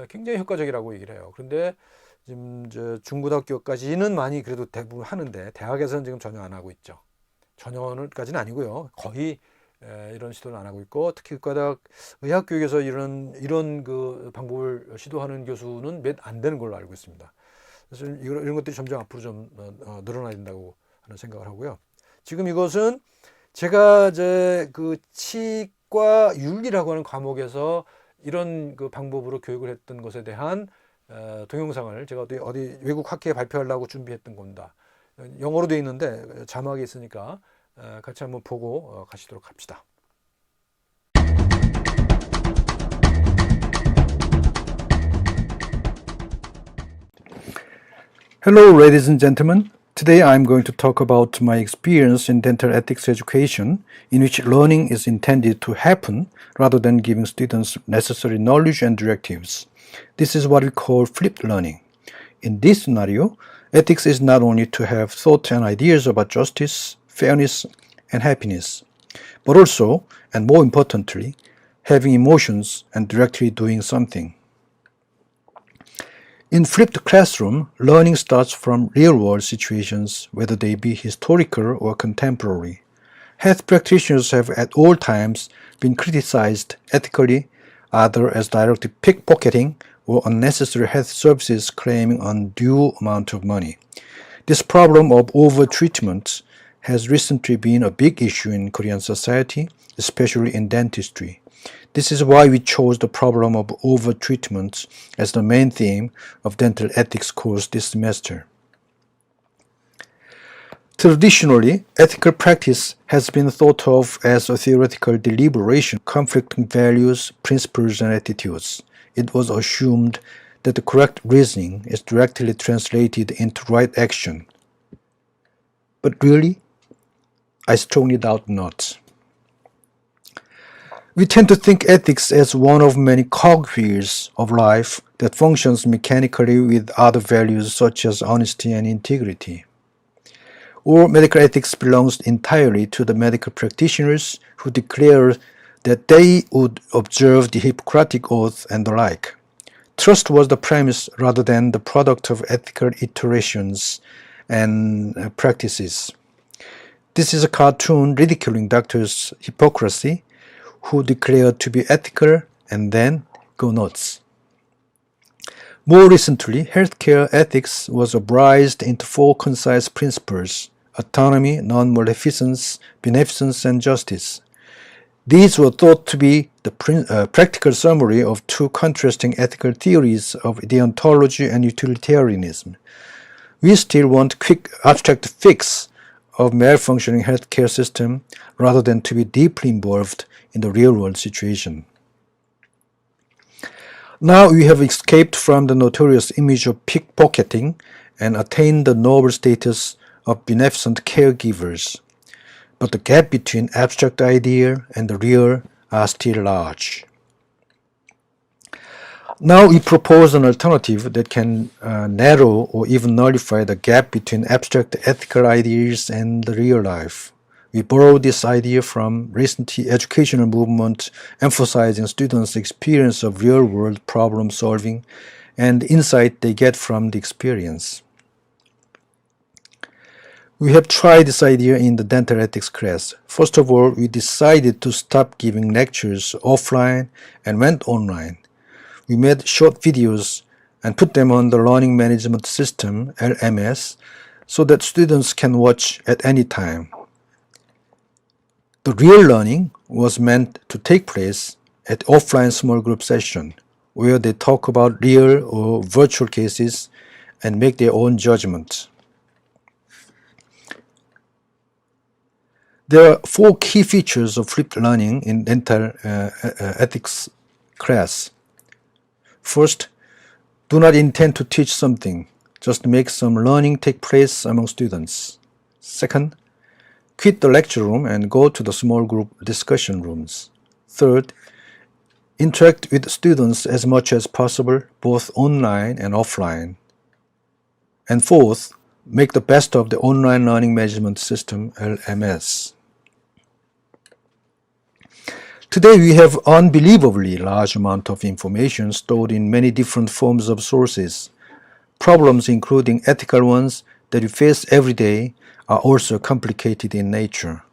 굉장히 효과적이라고 얘기를 해요. 그런데 지금 중고등학교까지는 많이 그래도 대부분 하는데 대학에서는 지금 전혀 안 하고 있죠. 전혀까지는 아니고요. 거의 이런 시도를 안 하고 있고 특히 의과대학 의학교육에서 이런 그 방법을 시도하는 교수는 몇 안 되는 걸로 알고 있습니다. 그래서 이런 것들이 점점 앞으로 좀 늘어나야 된다고 하는 생각을 하고요. 지금 이것은 제가 그 치과 윤리라고 하는 과목에서 이런 그 방법으로 교육을 했던 것에 대한 동영상을 제가 어디 외국 학회에 발표하려고 준비했던 겁니다. 영어로 되어 있는데 자막이 있으니까 같이 한번 보고 가시도록 합시다. Hello, ladies and gentlemen. Today I'm going to talk about my experience in dental ethics education, in which learning is intended to happen rather than giving students necessary knowledge and directives. This is what we call flipped learning. In this scenario, ethics is not only to have thoughts and ideas about justice, fairness, and happiness, but also, and more importantly, having emotions and directly doing something. In flipped classroom, learning starts from real-world situations, whether they be historical or contemporary. Health practitioners have at all times been criticized ethically, either as direct pickpocketing or unnecessary health services claiming undue amount of money. This problem of over-treatment has recently been a big issue in Korean society, especially in dentistry. This is why we chose the problem of over-treatment as the main theme of dental ethics course this semester. Traditionally, ethical practice has been thought of as a theoretical deliberation, conflicting values, principles, and attitudes. It was assumed that the correct reasoning is directly translated into right action. But really, I strongly doubt not. We tend to think ethics as one of many cogwheels of life that functions mechanically with other values such as honesty and integrity. Or medical ethics belongs entirely to the medical practitioners who declare that they would observe the Hippocratic Oath and the like. Trust was the premise rather than the product of ethical iterations and practices. This is a cartoon ridiculing doctors' hypocrisy, who declared to be ethical and then go nuts. More recently, healthcare ethics was abridged into 4 concise principles: autonomy, non-maleficence, beneficence, and justice. These were thought to be the practical summary of 2 contrasting ethical theories of deontology and utilitarianism. We still want quick abstract fix of malfunctioning healthcare system rather than to be deeply involved in the real-world situation. Now we have escaped from the notorious image of pickpocketing and attained the noble status of beneficent caregivers. But the gap between abstract idea and the real are still large. Now we propose an alternative that can narrow or even nullify the gap between abstract ethical ideas and the real life. We borrowed this idea from recent educational movement emphasizing students' experience of real-world problem solving and the insight they get from the experience. We have tried this idea in the dental ethics class. First of all, we decided to stop giving lectures offline and went online. We made short videos and put them on the Learning Management System, LMS, so that students can watch at any time. The real learning was meant to take place at offline small group session, where they talk about real or virtual cases and make their own judgment. There are 4 key features of flipped learning in dental ethics class. First, do not intend to teach something, just make some learning take place among students. Second, quit the lecture room and go to the small group discussion rooms. Third, interact with students as much as possible, both online and offline. And fourth, make the best of the Online Learning Management System, LMS. Today we have unbelievably large amount of information stored in many different forms of sources. Problems, including ethical ones that we face every day, are also complicated in nature.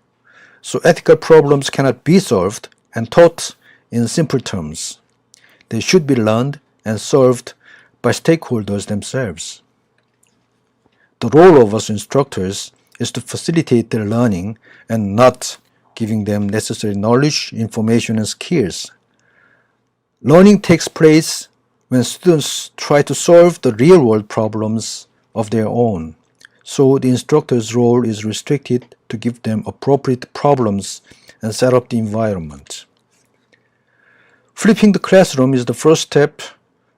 So ethical problems cannot be solved and taught in simple terms. They should be learned and solved by stakeholders themselves. The role of us instructors is to facilitate their learning and not giving them necessary knowledge, information, and skills. Learning takes place when students try to solve the real-world problems of their own. so the instructor's role is restricted to give them appropriate problems and set up the environment. Flipping the classroom is the first step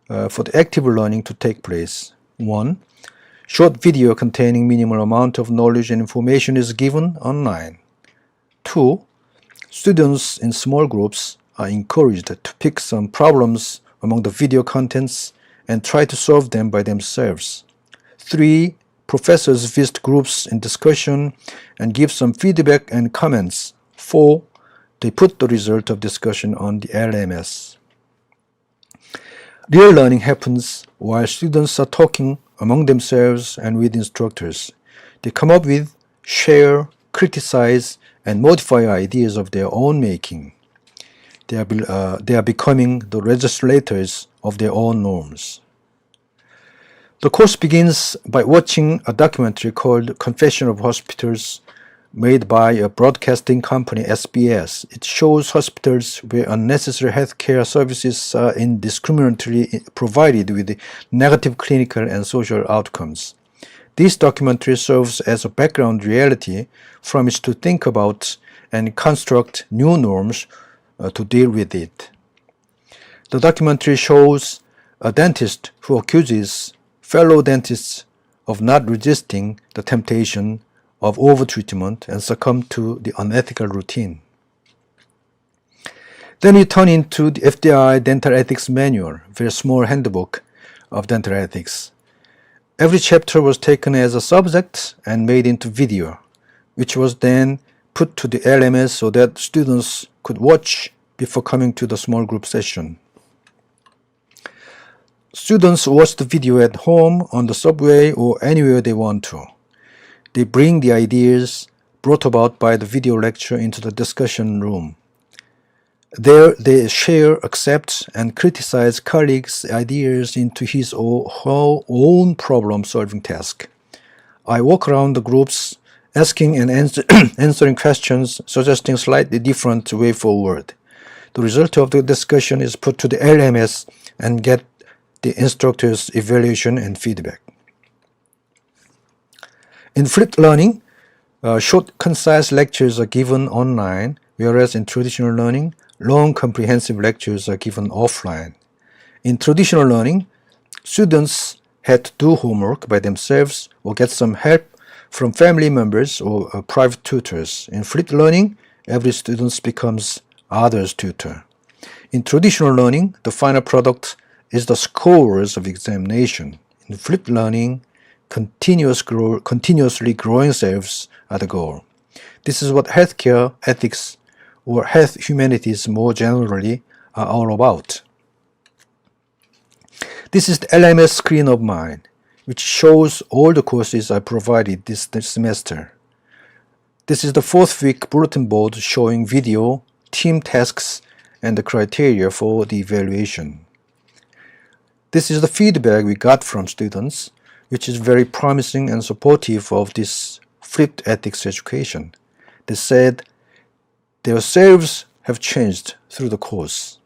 for the active learning to take place. 1. Short video containing minimal amount of knowledge and information is given online. 2. Students in small groups are encouraged to pick some problems among the video contents and try to solve them by themselves. 3. Professors visit groups in discussion and give some feedback and comments. 4. They put the result of discussion on the LMS. Real learning happens while students are talking among themselves and with instructors. They come up with, share, criticize, and modify ideas of their own making. They are becoming the legislators of their own norms. The course begins by watching a documentary called Confession of Hospitals, made by a broadcasting company, SBS. It shows hospitals where unnecessary healthcare services are indiscriminately provided with negative clinical and social outcomes. This documentary serves as a background reality from which to think about and construct new norms to deal with it. The documentary shows a dentist who accuses fellow dentists of not resisting the temptation of overtreatment and succumb to the unethical routine. Then we turn into the FDI Dental Ethics Manual, a very small handbook of dental ethics. Every chapter was taken as a subject and made into video, which was then put to the LMS so that students could watch before coming to the small group session. Students watch the video at home, on the subway, or anywhere they want to. They bring the ideas brought about by the video lecture into the discussion room. There they share, accept, and criticize colleagues' ideas into his or her own problem-solving task. I walk around the groups asking and answering questions, suggesting slightly different way forward. The result of the discussion is put to the LMS and get the instructor's evaluation and feedback. In flipped learning, short, concise lectures are given online, whereas in traditional learning, long, comprehensive lectures are given offline. In traditional learning, students had to do homework by themselves or get some help from family members or private tutors. In flipped learning, every student becomes others' tutor. In traditional learning, the final product is the scores of examination. In flipped learning, continuously growing selves are the goal. This is what healthcare ethics or health humanities more generally are all about. This is the LMS screen of mine, which shows all the courses I provided this semester. This is the 4th week bulletin board showing video, team tasks, and the criteria for the evaluation. This is the feedback we got from students, which is very promising and supportive of this flipped ethics education. They said their selves have changed through the course.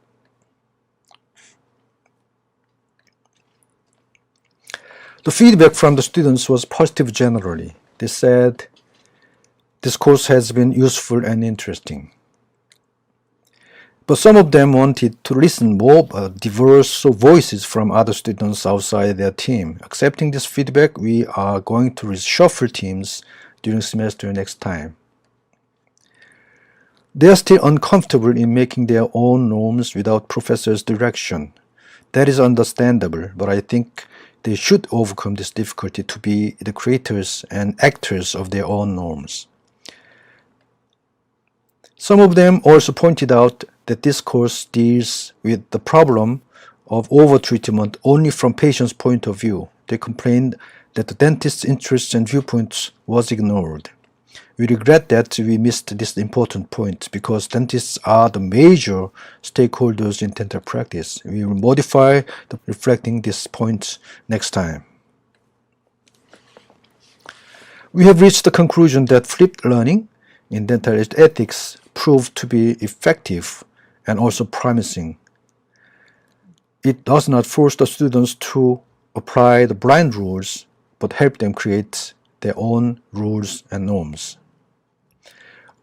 The feedback from the students was positive generally. They said this course has been useful and interesting. But some of them wanted to listen more diverse voices from other students outside their team. Accepting this feedback, we are going to reshuffle teams during semester next time. They are still uncomfortable in making their own norms without professor's direction. That is understandable, but I think they should overcome this difficulty to be the creators and actors of their own norms. Some of them also pointed out that this course deals with the problem of overtreatment only from patients' point of view. They complained that the dentist's interests and viewpoints was ignored. We regret that we missed this important point because dentists are the major stakeholders in dental practice. We will modify reflecting this point next time. We have reached the conclusion that flipped learning in dental ethics proved to be effective and also promising. It does not force the students to apply the blind rules, but help them create their own rules and norms.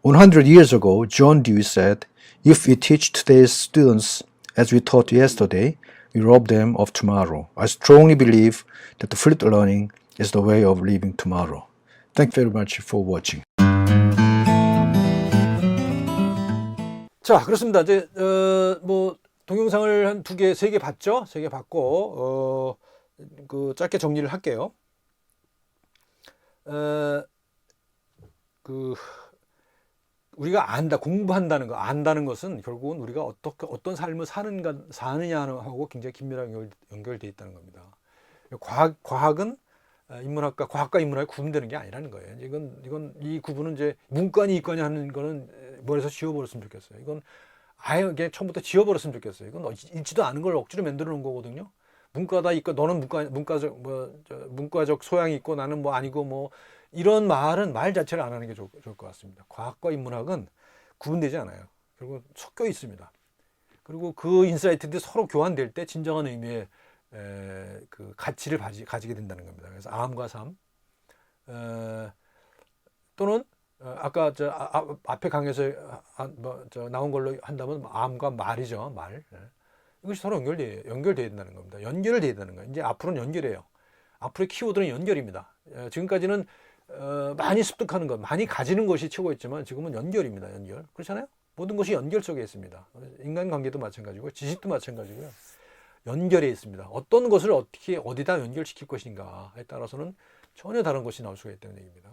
100 years ago, John Dewey said, "If we teach today's students as we taught yesterday, we rob them of tomorrow." I strongly believe that the flipped learning is the way of living tomorrow. Thank you very much for watching. 자, 그렇습니다. 이제 뭐 동영상을 한 2개, 3개 봤죠? 3개 봤고 그 짧게 정리를 할게요. 그 우리가 공부한다는 거, 안다는 것은 결국은 우리가 어떤 삶을 사느냐하고 굉장히 긴밀하게 연결되어 있다는 겁니다. 과학은 과학과 인문학이 구분되는 게 아니라는 거예요. 이 구분은 이제 문과니 이과니 하는 거는 머리에서 지워버렸으면 좋겠어요. 이건 아예 그냥 처음부터 지워버렸으면 좋겠어요. 이건 읽지도 않은 걸 억지로 만들어 놓은 거거든요. 문과다 이과, 너는 문과적 소양이 있고 나는 뭐 아니고 뭐 이런 말 자체를 안 하는 게 좋을 것 같습니다. 과학과 인문학은 구분되지 않아요. 결국 섞여 있습니다. 그리고 그 인사이트들이 서로 교환될 때 진정한 의미의 그 가치를 가지게 된다는 겁니다. 그래서 암과 삶, 또는 아까 앞에 강에서 나온 걸로 한다면 암과 말이죠. 말. 이것이 서로 연결되어야 된다는 겁니다. 연결되어야 된다는 거예요. 이제 앞으로는 연결해요. 앞으로의 키워드는 연결입니다. 지금까지는 많이 습득하는 것, 많이 가지는 것이 최고였지만 지금은 연결입니다. 연결. 그렇잖아요? 모든 것이 연결 속에 있습니다. 인간관계도 마찬가지고 지식도 마찬가지고요. 연결해 있습니다. 어떤 것을 어떻게 어디다 연결시킬 것인가에 따라서는 전혀 다른 것이 나올 수가 있다는 얘기입니다.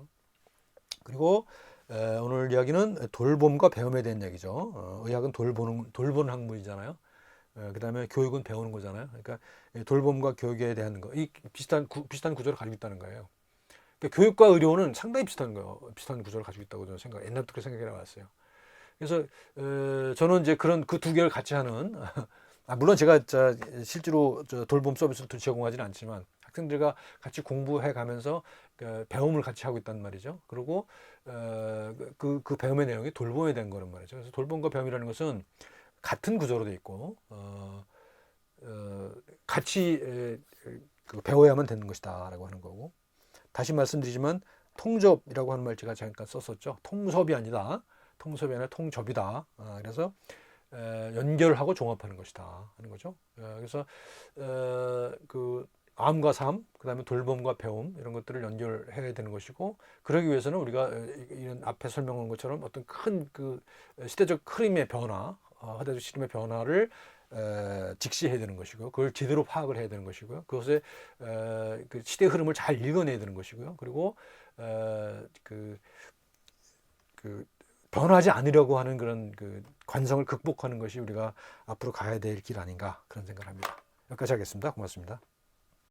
그리고 오늘 이야기는 돌봄과 배움에 대한 얘기죠. 의학은 돌보는 학문이잖아요. 그 다음에 교육은 배우는 거잖아요. 그러니까 돌봄과 교육에 대한 거, 이 비슷한 구조를 가지고 있다는 거예요. 그러니까 교육과 의료는 상당히 비슷한 구조를 가지고 있다고 저는 옛날부터 그렇게 생각해 나왔어요. 그래서 저는 이제 그런 그 2개를 같이 하는 물론 제가 실제로 돌봄 서비스를 제공하지는 않지만 학생들과 같이 공부해 가면서 배움을 같이 하고 있단 말이죠. 그리고 그 배움의 내용이 돌봄에 대한 거란 말이죠. 그래서 돌봄과 배움이라는 것은 같은 구조로 돼 있고 같이 배워야만 되는 것이다라고 하는 거고, 다시 말씀드리지만 통접이라고 하는 말 제가 잠깐 썼었죠. 통섭이 아니라 통접이다. 그래서 연결하고 종합하는 것이다 하는 거죠. 그래서 그 암과 삶, 그다음에 돌봄과 배움 이런 것들을 연결해야 되는 것이고, 그러기 위해서는 우리가 이런 앞에 설명한 것처럼 어떤 큰 그 시대적 흐름의 변화, 시대적 흐름의 변화를 직시해야 되는 것이고요. 그걸 제대로 파악을 해야 되는 것이고요. 그것의 그 시대 흐름을 잘 읽어내야 되는 것이고요. 그리고 변하지 않으려고 하는 그런 그 관성을 극복하는 것이 우리가 앞으로 가야 될 길 아닌가 그런 생각을 합니다. 여기까지 하겠습니다. 고맙습니다.